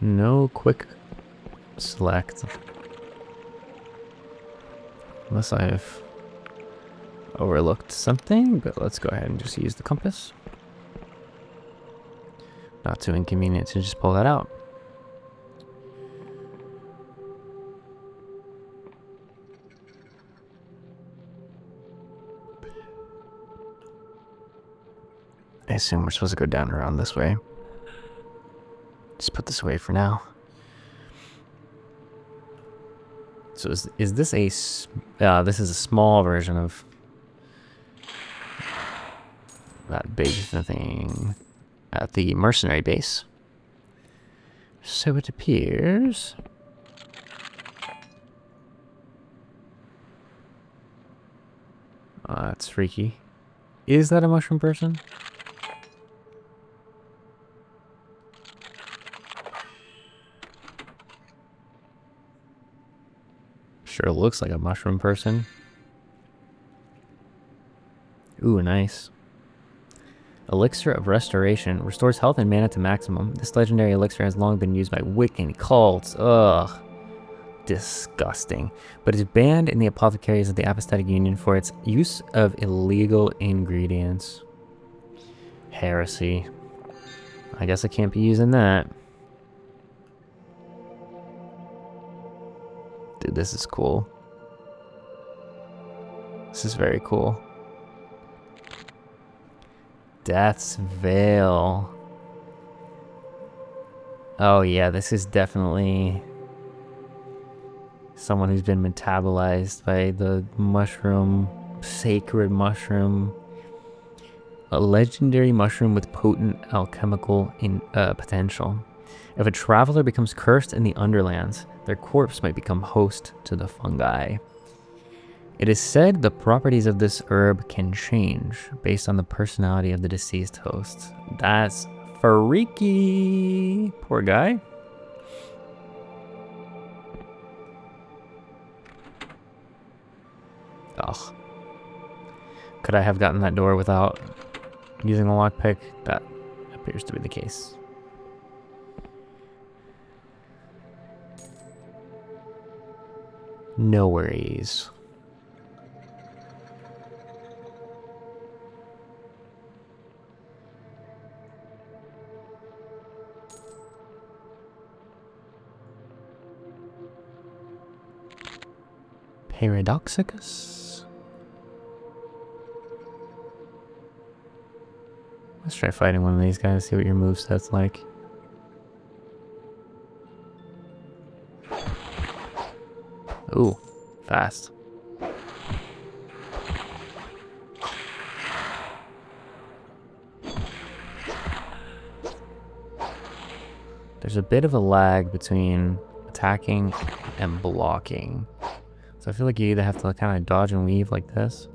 No quick select. Unless I've overlooked something, but let's go ahead and just use the compass. Not too inconvenient to just pull that out. I assume we're supposed to go down around this way. Just put this away for now. So is this a this is a small version of that big thing at the mercenary base. So it appears. That's freaky. Is that a mushroom person? Sure looks like a mushroom person. Ooh, nice. Elixir of Restoration. Restores health and mana to maximum. This legendary elixir has long been used by Wiccan cults. Ugh. Disgusting. But is banned in the apothecaries of the Apostatic Union for its use of illegal ingredients. Heresy. I guess I can't be using that. Dude, this is cool. This is very cool. Death's Veil. Oh yeah, this is definitely someone who's been metabolized by the mushroom, sacred mushroom. A legendary mushroom with potent alchemical potential. If a traveler becomes cursed in the Underlands, their corpse might become host to the fungi. It is said the properties of this herb can change based on the personality of the deceased host. That's freaky. Poor guy. Ugh. Could I have gotten that door without using the lockpick? That appears to be the case. No worries. Paradoxicus. Let's try fighting one of these guys, see what your moveset's like. Ooh, fast. There's a bit of a lag between attacking and blocking. So I feel like you either have to kind of dodge and weave like this,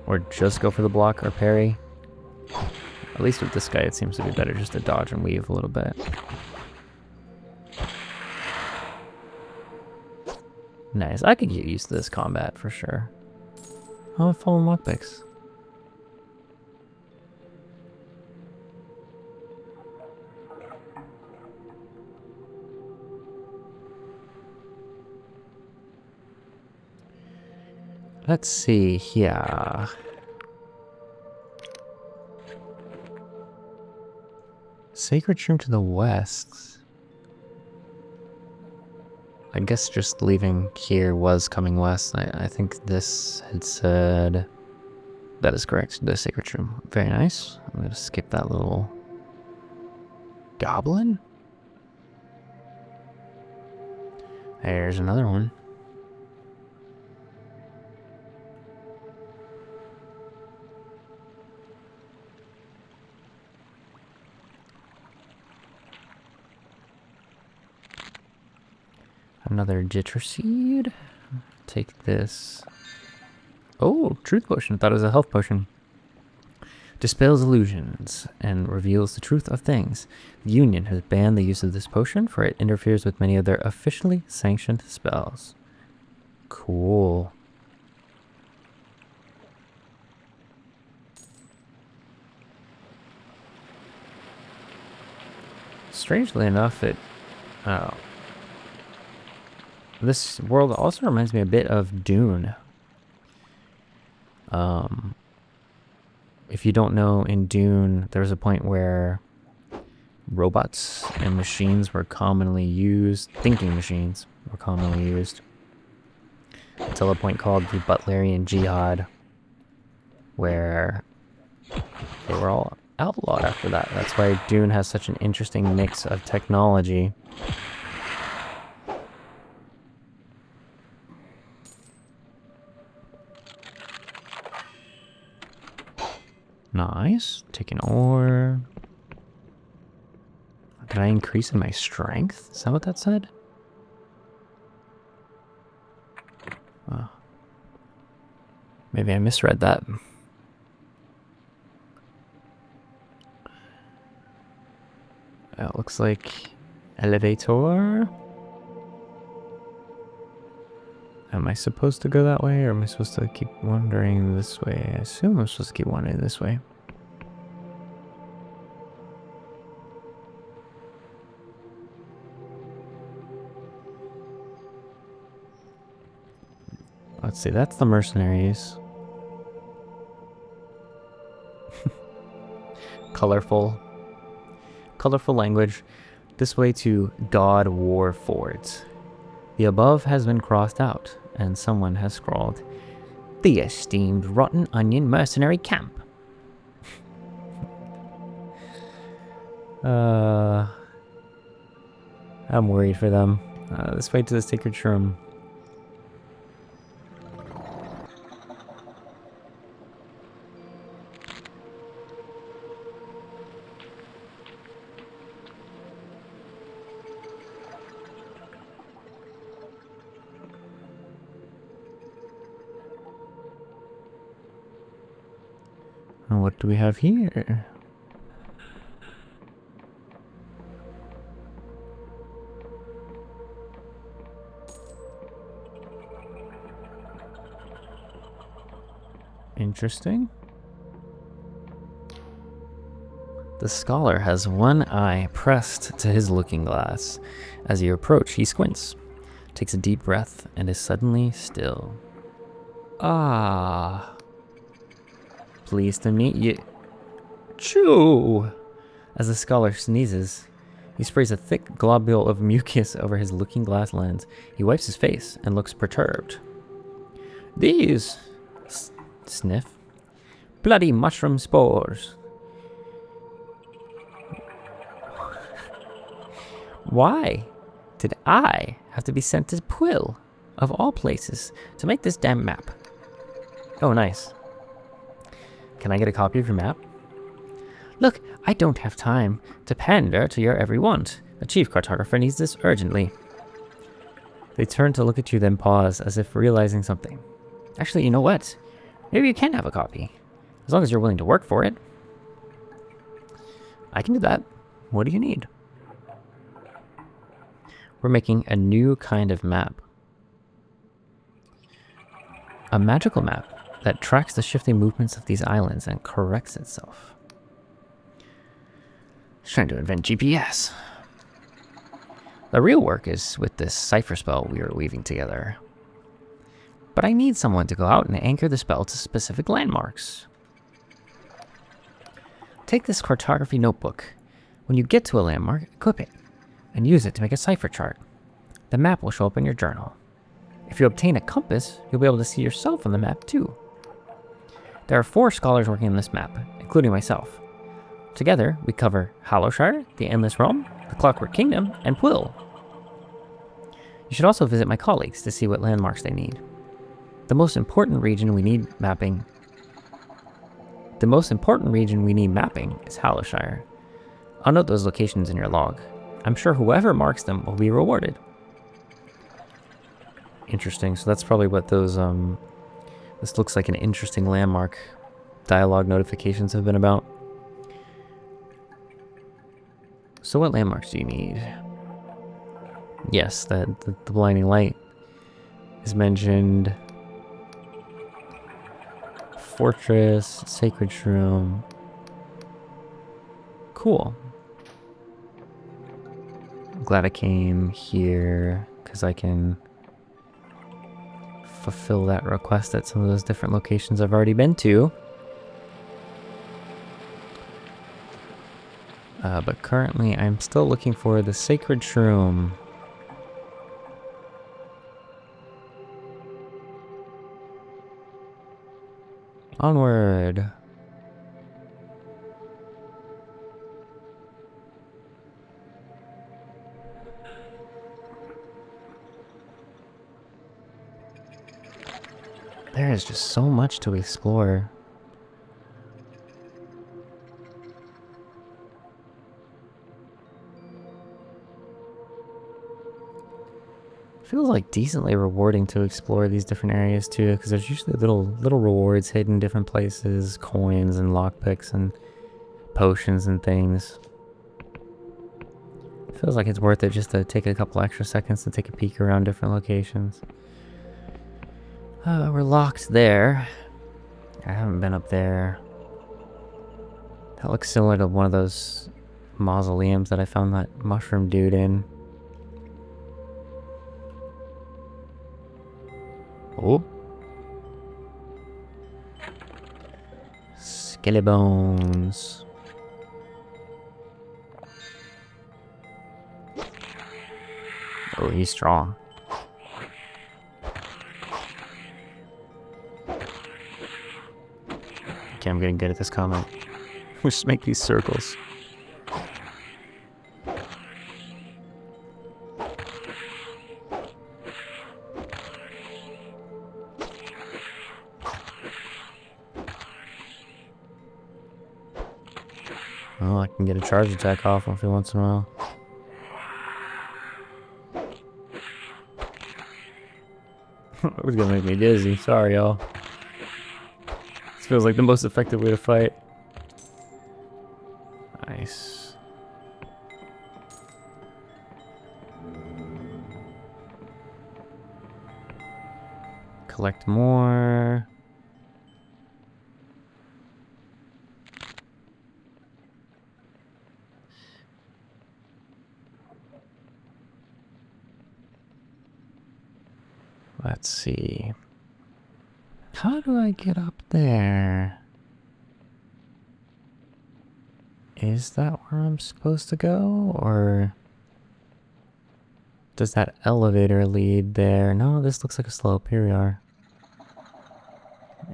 or just go for the block or parry. At least with this guy, it seems to be better just to dodge and weave a little bit. Nice. I could get used to this combat for sure. Oh, fallen lockpicks. Let's see here. Sacred room to the west. I guess just leaving here was coming west. I think this had said... That is correct, the sacred room. Very nice. I'm going to skip that little... goblin? There's another one. Another jitter seed. Take this. Oh, truth potion. I thought it was a health potion. Dispels illusions and reveals the truth of things. The Union has banned the use of this potion, for it interferes with many of their officially sanctioned spells. Cool. Strangely enough, this world also reminds me a bit of Dune. If you don't know, in Dune, there was a point where robots and machines were commonly used, thinking machines were commonly used, until a point called the Butlerian Jihad, where they were all outlawed after that. That's why Dune has such an interesting mix of technology. Nice. Take an ore. Did I increase in my strength? Is that what that said? Oh. Maybe I misread that. It looks like elevator. Am I supposed to go that way, or am I supposed to keep wandering this way? I assume I'm supposed to keep wandering this way. Let's see, that's the mercenaries. Colorful language. This way to God War Fort. The above has been crossed out, and someone has scrawled, "The esteemed Rotten Onion Mercenary Camp." I'm worried for them. This way to the Sacred Shroom. And what do we have here? Interesting. The scholar has one eye pressed to his looking glass. As you approach, he squints, takes a deep breath, and is suddenly still. Ah. Pleased to meet you. Choo! As the scholar sneezes, He sprays a thick globule of mucus over his looking glass lens. He wipes his face and looks perturbed. These, sniff, bloody mushroom spores. Why did I have to be sent to Quill, of all places, to make this damn map? Oh, nice. Can I get a copy of your map? Look, I don't have time to pander to your every want. The chief cartographer needs this urgently. They turn to look at you, then pause, as if realizing something. Actually, you know what? Maybe you can have a copy, as long as you're willing to work for it. I can do that. What do you need? We're making a new kind of map. A magical map that tracks the shifting movements of these islands and corrects itself. It's trying to invent GPS. The real work is with this cipher spell we are weaving together. But I need someone to go out and anchor the spell to specific landmarks. Take this cartography notebook. When you get to a landmark, equip it, and use it to make a cipher chart. The map will show up in your journal. If you obtain a compass, you'll be able to see yourself on the map too. There are 4 scholars working on this map, including myself. Together, we cover Hollowshire, the Endless Realm, the Clockwork Kingdom, and Quill. You should also visit my colleagues to see what landmarks they need. The most important region we need mapping is Hollowshire. I'll note those locations in your log. I'm sure whoever marks them will be rewarded. Interesting, so that's probably what those, this looks like an interesting landmark dialogue notifications have been about. So what landmarks do you need? Yes, the blinding light is mentioned. Fortress, sacred shroom. Cool. I'm glad I came here because I can fulfill that request at some of those different locations I've already been to. But currently I'm still looking for the sacred shroom. Onward. There is just so much to explore. Feels like decently rewarding to explore these different areas too, because there's usually little rewards hidden in different places, coins and lockpicks and potions and things. Feels like it's worth it just to take a couple extra seconds to take a peek around different locations. We're locked there. I haven't been up there. That looks similar to one of those mausoleums that I found that mushroom dude in. Oh. Skelebones. Oh, he's strong. Okay, I'm getting good at this comment. We just make these circles. Oh, I can get a charge attack off every once in a while. It was gonna make me dizzy. Sorry, y'all. This feels like the most effective way to fight. Nice. Collect more. Let's see. How do I get up there? Is that where I'm supposed to go? Or does that elevator lead there? No, this looks like a slope. Here we are.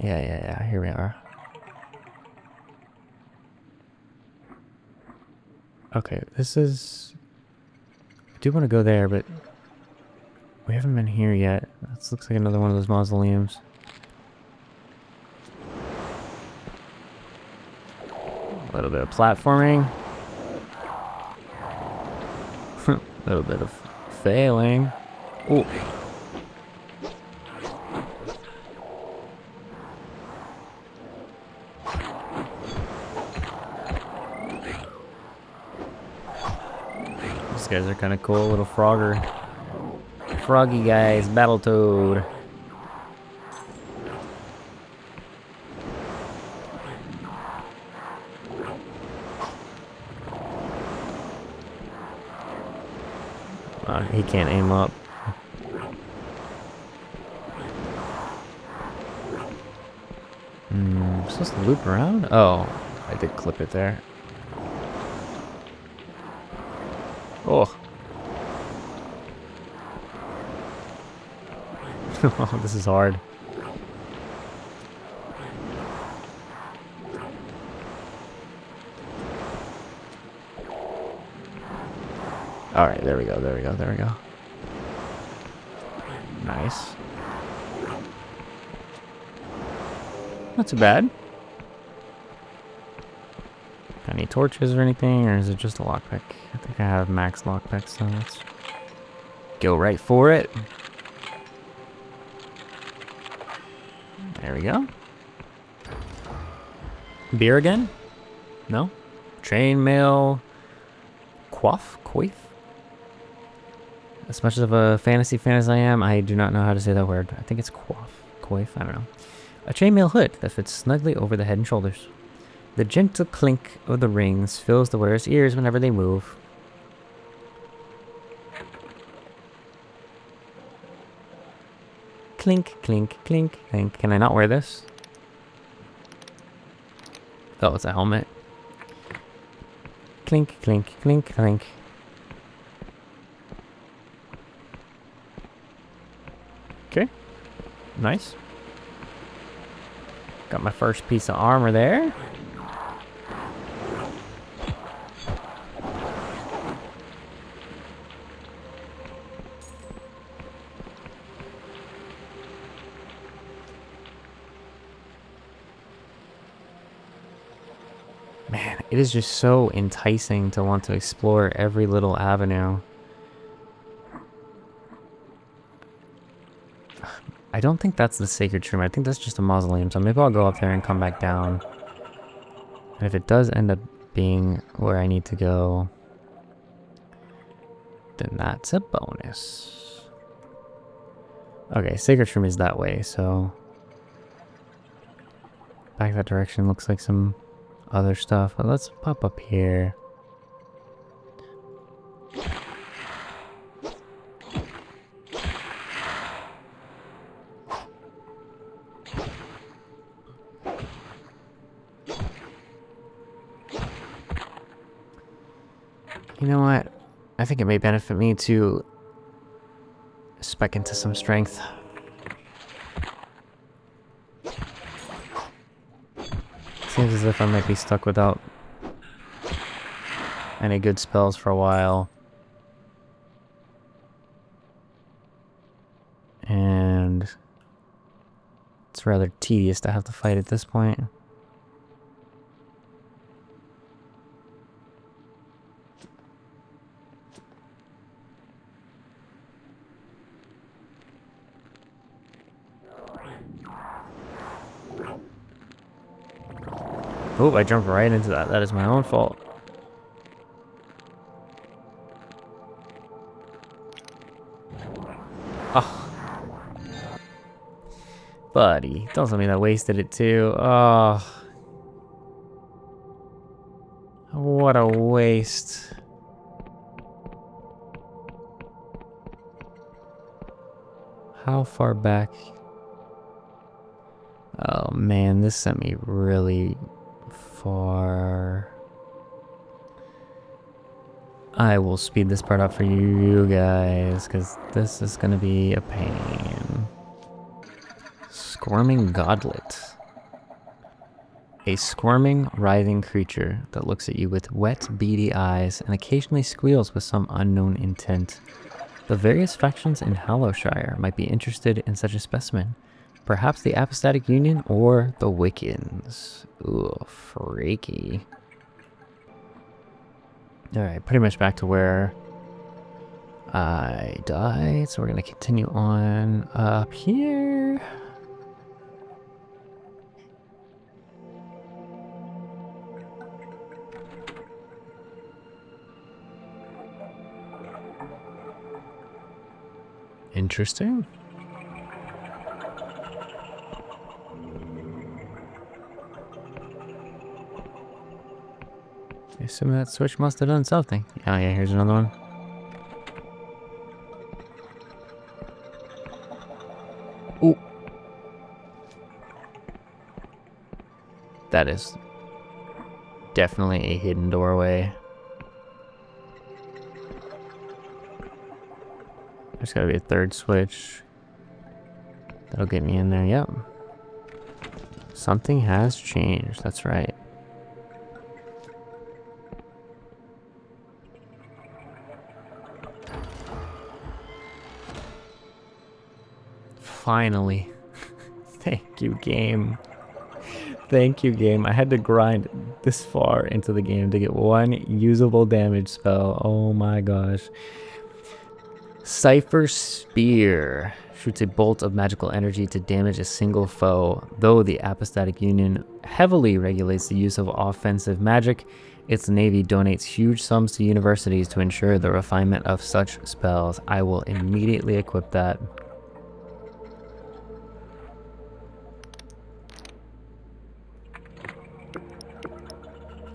Yeah. Here we are. Okay, this is... I do want to go there, but we haven't been here yet. This looks like another one of those mausoleums. A little bit of platforming. A little bit of failing. Ooh. These guys are kind of cool, little froggy guys, Battletoad. He can't aim up. I'm supposed to loop around? Oh, I did clip it there. Oh. Oh, this is hard. Alright, there we go. Nice. Not too bad. Got any torches or anything, or is it just a lockpick? I think I have max lockpicks, so let's go right for it. There we go. Beer again? No? Chainmail. Coif? As much of a fantasy fan as I am, I do not know how to say that word. I think it's coif, I don't know. A chainmail hood that fits snugly over the head and shoulders. The gentle clink of the rings fills the wearer's ears whenever they move. Clink, clink, clink, clink. Can I not wear this? Oh, it's a helmet. Clink, clink, clink, clink. Okay. Nice. Got my first piece of armor there. Man, it is just so enticing to want to explore every little avenue. I don't think that's the sacred tomb. I think that's just a mausoleum. So maybe I'll go up there and come back down. And if it does end up being where I need to go, then that's a bonus. Okay, sacred tomb is that way, so back that direction looks like some other stuff. But let's pop up here. You know what? I think it may benefit me to spec into some strength. Seems as if I might be stuck without any good spells for a while. And it's rather tedious to have to fight at this point. Oh, I jumped right into that. That is my own fault. Oh. Buddy, don't tell me that wasted it too. Oh. What a waste. How far back? Oh man, this sent me really far. I will speed this part up for you guys, because this is going to be a pain. Squirming Godlet. A squirming, writhing creature that looks at you with wet, beady eyes and occasionally squeals with some unknown intent. The various factions in Hallowshire might be interested in such a specimen. Perhaps the Apostatic Union or the Wiccans. Ooh, freaky. Alright, pretty much back to where I died. So we're going to continue on up here. Interesting. I assume that switch must have done something. Oh yeah, here's another one. Ooh. That is definitely a hidden doorway. There's gotta be a third switch. That'll get me in there, yep. Something has changed, that's right. Finally. Thank you, game. Thank you, game. I had to grind this far into the game to get one usable damage spell. Oh my gosh. Cypher Spear shoots a bolt of magical energy to damage a single foe. Though the Apostatic Union heavily regulates the use of offensive magic, its navy donates huge sums to universities to ensure the refinement of such spells. I will immediately equip that.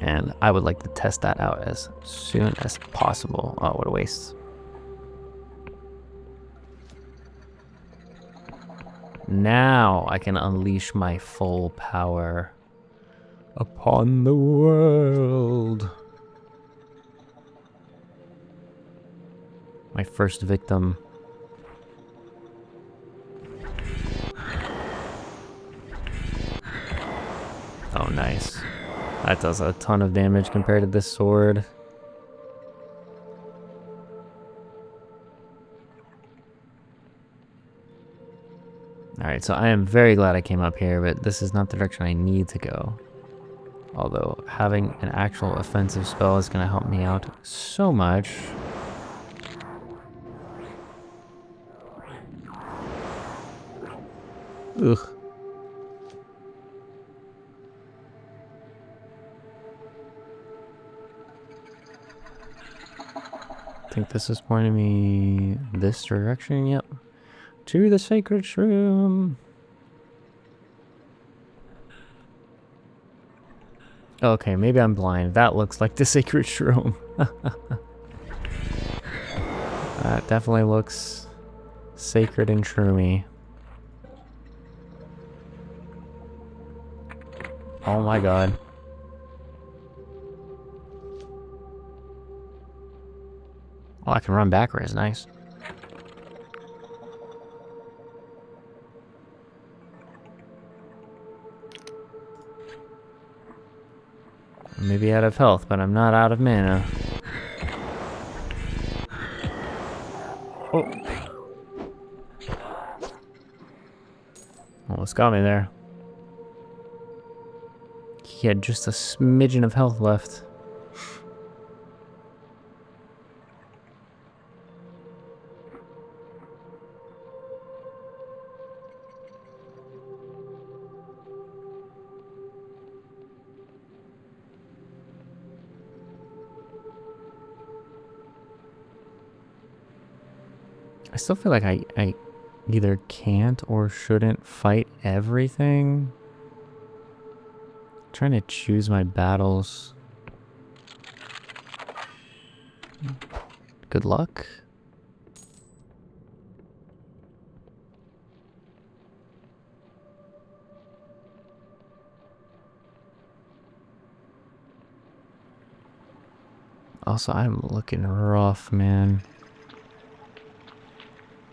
And I would like to test that out as soon as possible. Oh, what a waste. Now I can unleash my full power upon the world. My first victim. Oh, nice. That does a ton of damage compared to this sword. Alright, so I am very glad I came up here, but this is not the direction I need to go. Although, having an actual offensive spell is going to help me out so much. Ugh. I think this is pointing me this direction, yep. To the sacred shroom. Okay, maybe I'm blind. That looks like the sacred shroom. That definitely looks sacred and shroomy. Oh my god. Oh, I can run backwards. Nice. Maybe out of health, but I'm not out of mana. Oh. Almost got me there. He had just a smidgen of health left. I still feel like I either can't or shouldn't fight everything. I'm trying to choose my battles. Good luck. Also, I'm looking rough, man.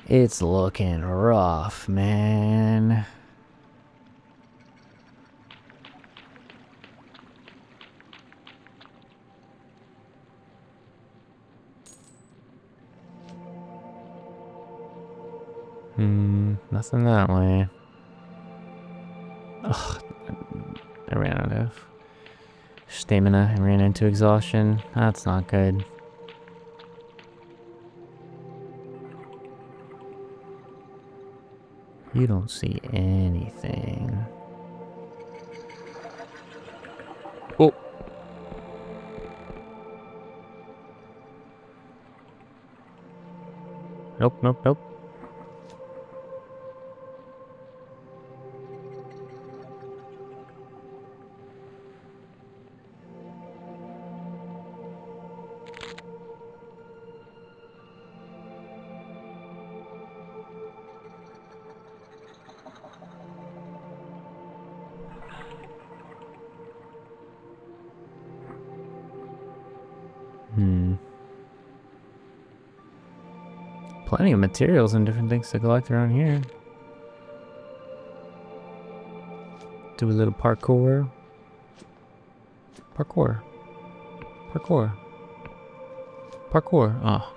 It's looking rough, man. Nothing that way. Ugh, I ran out of stamina and ran into exhaustion. That's not good. You don't see anything. Oh. Nope, nope, nope. Plenty of materials and different things to collect around here. Do a little parkour. Parkour. Parkour. Parkour. Oh.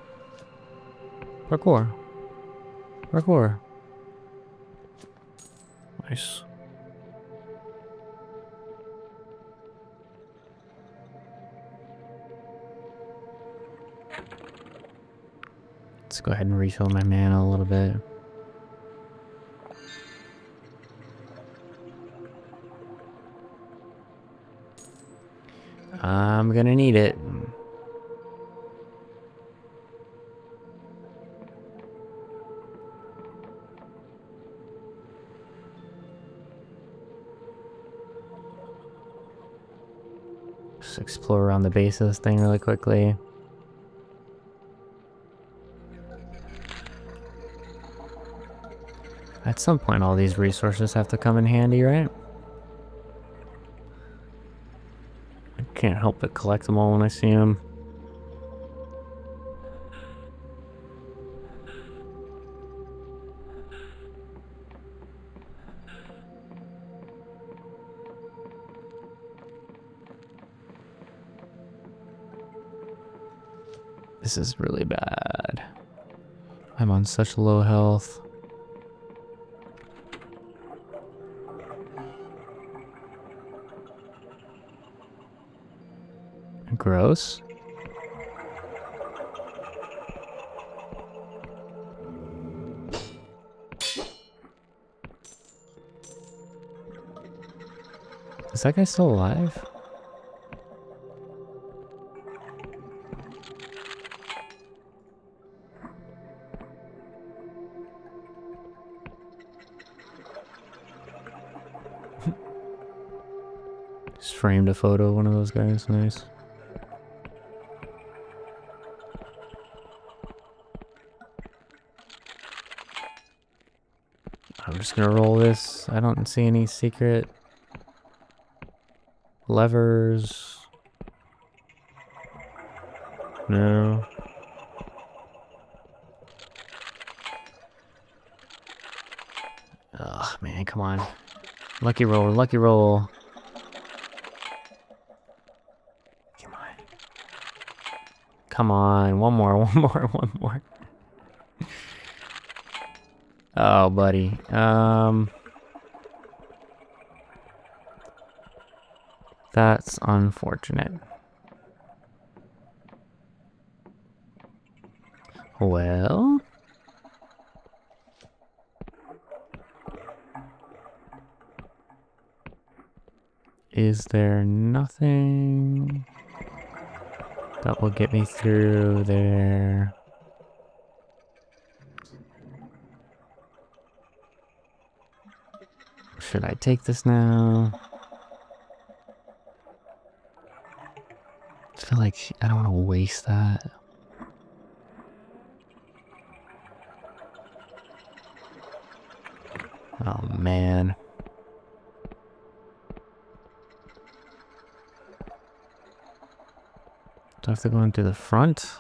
Parkour. Parkour. Nice. Let's go ahead and refill my mana a little bit. I'm gonna need it. Just explore around the base of this thing really quickly. At some point, all these resources have to come in handy, right? I can't help but collect them all when I see them. This is really bad. I'm on such low health. Gross. Is that guy still alive? Just framed a photo of one of those guys. Nice. I'm just gonna roll this. I don't see any secret levers. No. Ugh, man, come on. Lucky roll, lucky roll. Come on. Come on, one more, one more, one more. Oh, buddy. That's unfortunate. Well, is there nothing that will get me through there? Should I take this now? I feel like I don't want to waste that. Oh man. Do I have to go in through the front?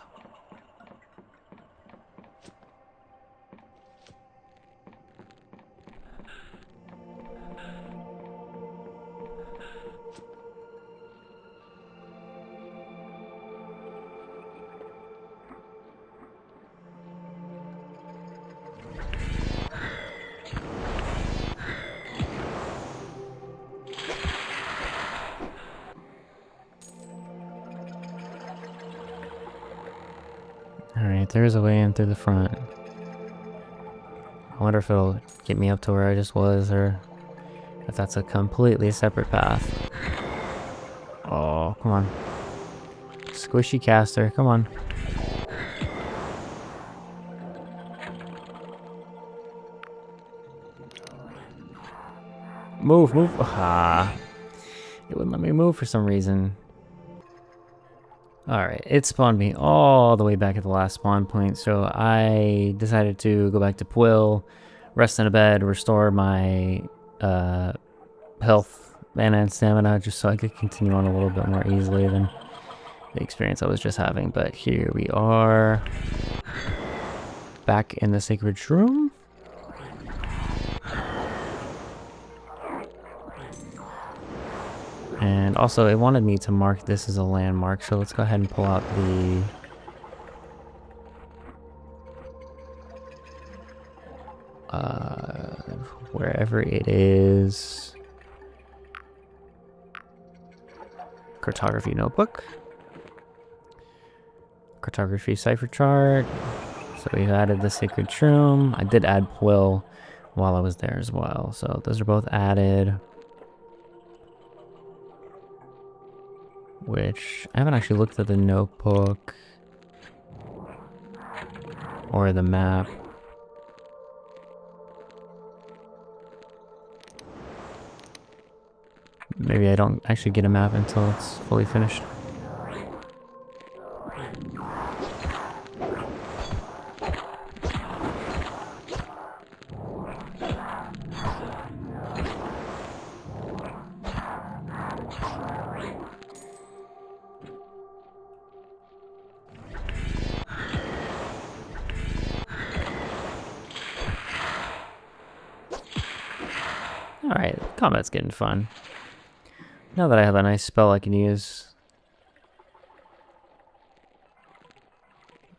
Alright, there's a way in through the front. I wonder if it'll get me up to where I just was, or if that's a completely separate path. Oh, come on. Squishy caster, come on. Move, move. Ah. It wouldn't let me move for some reason. Alright, it spawned me all the way back at the last spawn point, so I decided to go back to Pwill, rest in a bed, restore my health, mana, and stamina, just so I could continue on a little bit more easily than the experience I was just having. But here we are, back in the sacred room. And also, it wanted me to mark this as a landmark, so let's go ahead and pull out the... wherever it is... cartography notebook. Cartography cipher chart. So we've added the sacred shroom. I did add Pwill while I was there as well, so those are both added. Which, I haven't actually looked at the notebook or the map. Maybe I don't actually get a map until it's fully finished. Alright, combat's getting fun. Now that I have a nice spell I can use,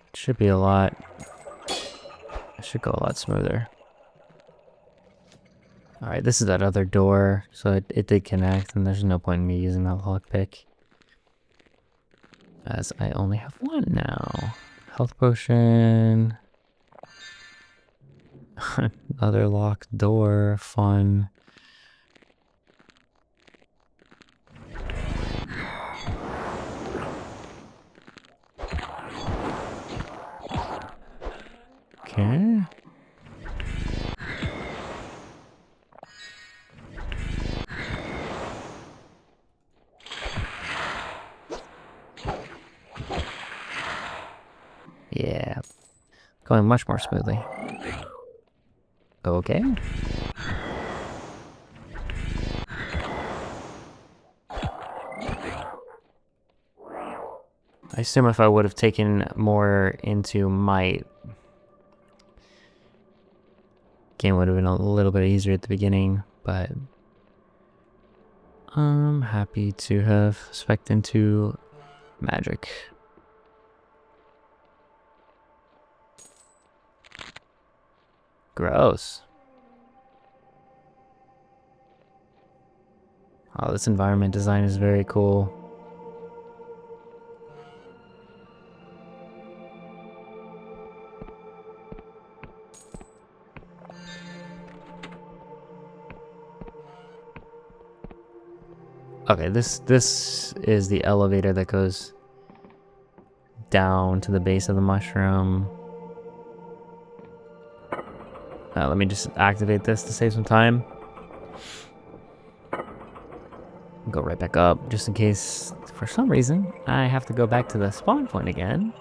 it should be a lot... it should go a lot smoother. Alright, this is that other door, so it did connect, and there's no point in me using that lockpick, as I only have one now. Health potion. Another locked door, fun. Okay. Yeah. Going much more smoothly. Okay. I assume if I would have taken more into might, game would have been a little bit easier at the beginning, but I'm happy to have spec'd into magic. Gross. Oh, this environment design is very cool. Okay, this is the elevator that goes down to the base of the mushroom. Let me just activate this to save some time. Go right back up, just in case, for some reason, I have to go back to the spawn point again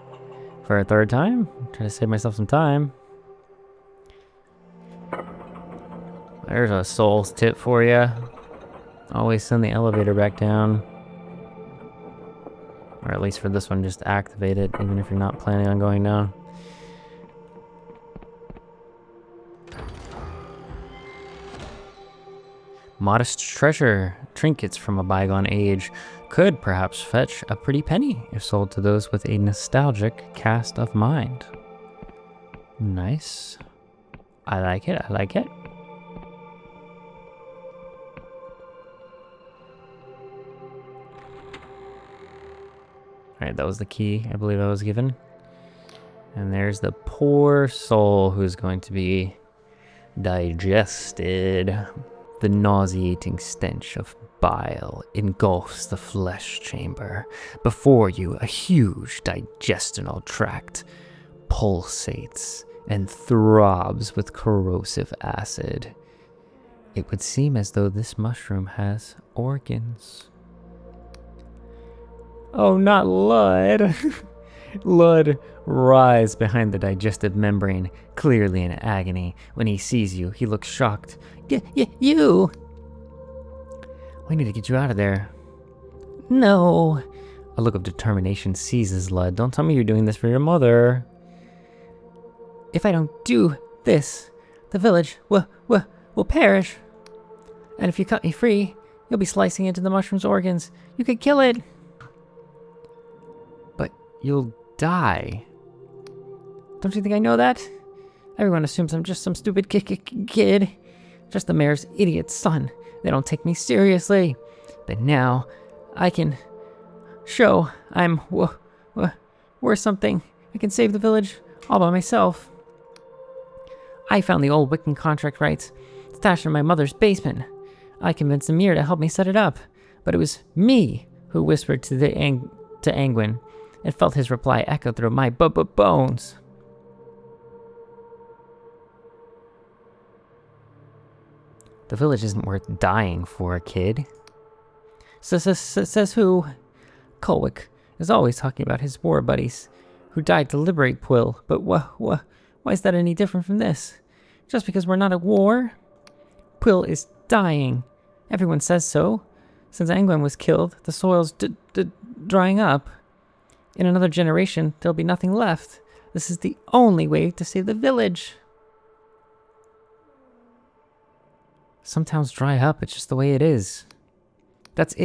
for a third time. Try to save myself some time. There's a soul's tip for you. Always send the elevator back down. Or at least for this one, just activate it, even if you're not planning on going down. Modest treasure, trinkets from a bygone age, could perhaps fetch a pretty penny if sold to those with a nostalgic cast of mind. Nice. I like it, I like it. Alright, that was the key I believe I was given. And there's the poor soul who's going to be digested. The nauseating stench of bile engulfs the flesh chamber. Before you, a huge digestional tract pulsates and throbs with corrosive acid. It would seem as though this mushroom has organs. Oh, not Lud! Lud writhes behind the digestive membrane, clearly in agony. When he sees you, he looks shocked. You! We need to get you out of there. No! A look of determination seizes Lud. Don't tell me you're doing this for your mother. If I don't do this, the village will perish. And if you cut me free, you'll be slicing into the mushroom's organs. You could kill it. But you'll die. Don't you think I know that? Everyone assumes I'm just some stupid kid. Just the mayor's idiot son. They don't take me seriously. But now, I can show I'm worth something. I can save the village all by myself. I found the old Wiccan contract rights stashed in my mother's basement. I convinced Amir to help me set it up. But it was me who whispered to Angwin and felt his reply echo through my bones. The village isn't worth dying for, kid. Says who? Kolwick is always talking about his war buddies who died to liberate Pwyll, but why is that any different from this? Just because we're not at war? Pwyll is dying. Everyone says so. Since Angwin was killed, the soil's drying up. In another generation, there'll be nothing left. This is the only way to save the village. Some towns dry up, it's just the way it is. That's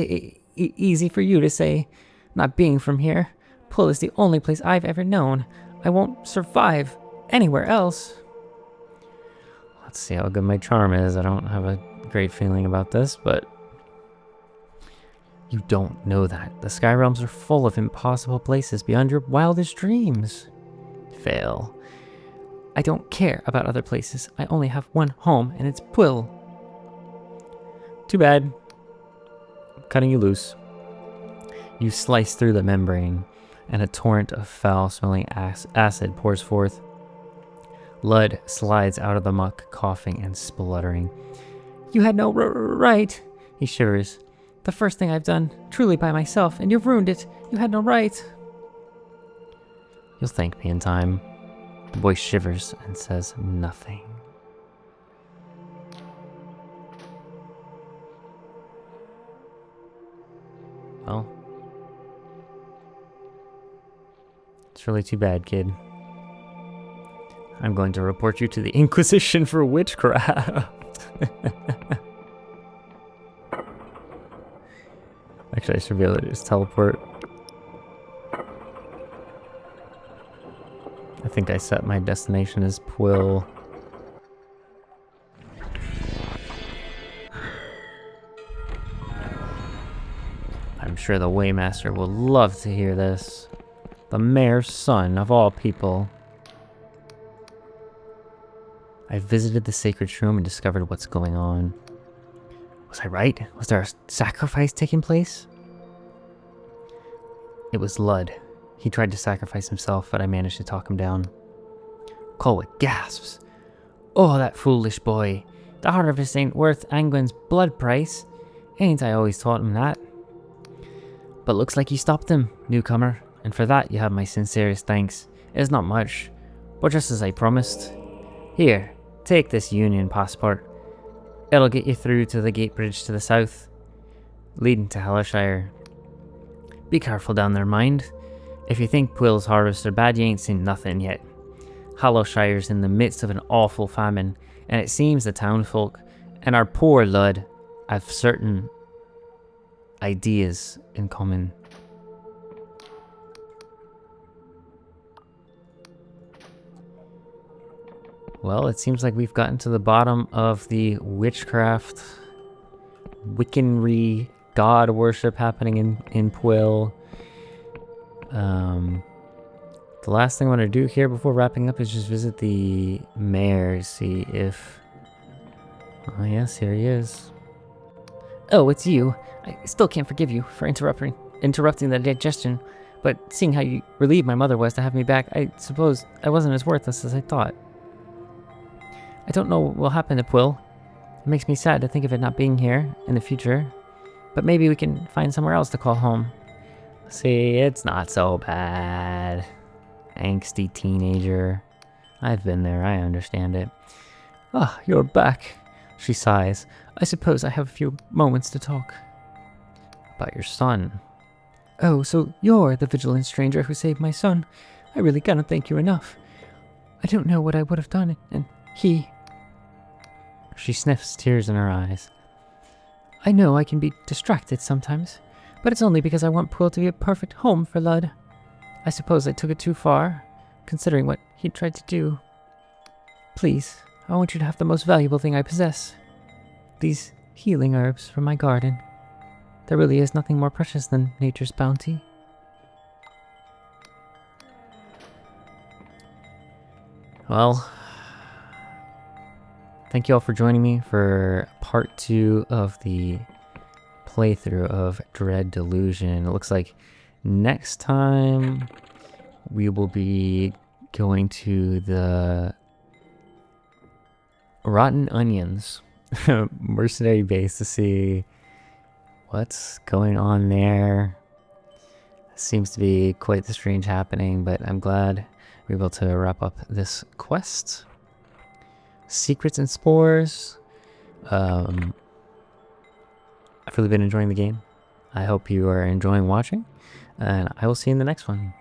easy for you to say. Not being from here, Pwyll is the only place I've ever known. I won't survive anywhere else. Let's see how good my charm is. I don't have a great feeling about this, but... You don't know that. The Sky Realms are full of impossible places beyond your wildest dreams. Fail. I don't care about other places. I only have one home, and it's Pwyll. Too bad. I'm cutting you loose. You slice through the membrane, and a torrent of foul-smelling acid pours forth. Lud slides out of the muck, coughing and spluttering. You had no right. He shivers. The first thing I've done, truly by myself, and you've ruined it. You had no right. You'll thank me in time. The boy shivers and says nothing. Well, it's really too bad, kid. I'm going to report you to the Inquisition for witchcraft. Actually, I should be able to just teleport. I think I set my destination as Pwyll. I'm sure the Waymaster will love to hear this. The mayor's son, of all people. I visited the sacred room and discovered what's going on. Was I right? Was there a sacrifice taking place? It was Lud. He tried to sacrifice himself, but I managed to talk him down. Kolwick gasps. Oh, that foolish boy. The harvest ain't worth Angwin's blood price. Ain't I always taught him that? But looks like you stopped him, newcomer, and for that you have my sincerest thanks. It's not much, but just as I promised. Here, take this Union passport. It'll get you through to the gate bridge to the south, leading to Hellershire. Be careful down there, mind. If you think Puel's harvests are bad, you ain't seen nothing yet. Hollowshire's in the midst of an awful famine, and it seems the townfolk and our poor Lud have certain ideas in common. Well, it seems like we've gotten to the bottom of the witchcraft, Wiccanry, god worship happening in Puel. The last thing I want to do here before wrapping up is just visit the mayor, see if... Oh yes, here he is. Oh, it's you. I still can't forgive you for interrupting the digestion, but seeing how you relieved my mother was to have me back, I suppose I wasn't as worthless as I thought. I don't know what will happen to Puel. It makes me sad to think of it not being here in the future, but maybe we can find somewhere else to call home. See, it's not so bad. Angsty teenager. I've been there, I understand it. Ah, you're back, she sighs. I suppose I have a few moments to talk. About your son. Oh, so you're the vigilant stranger who saved my son. I really cannot thank you enough. I don't know what I would have done, and he... She sniffs, tears in her eyes. I know I can be distracted sometimes, but it's only because I want Puel to be a perfect home for Lud. I suppose I took it too far, considering what he tried to do. Please, I want you to have the most valuable thing I possess. These healing herbs from my garden. There really is nothing more precious than nature's bounty. Well, thank you all for joining me for part 2 of the playthrough of Delusion. It looks like next time we will be going to the Rotten Onions mercenary base to see what's going on there. Seems to be quite the strange happening, but I'm glad we're able to wrap up this quest. Secrets and Spores. I've really been enjoying the game. I hope you are enjoying watching, and I will see you in the next one.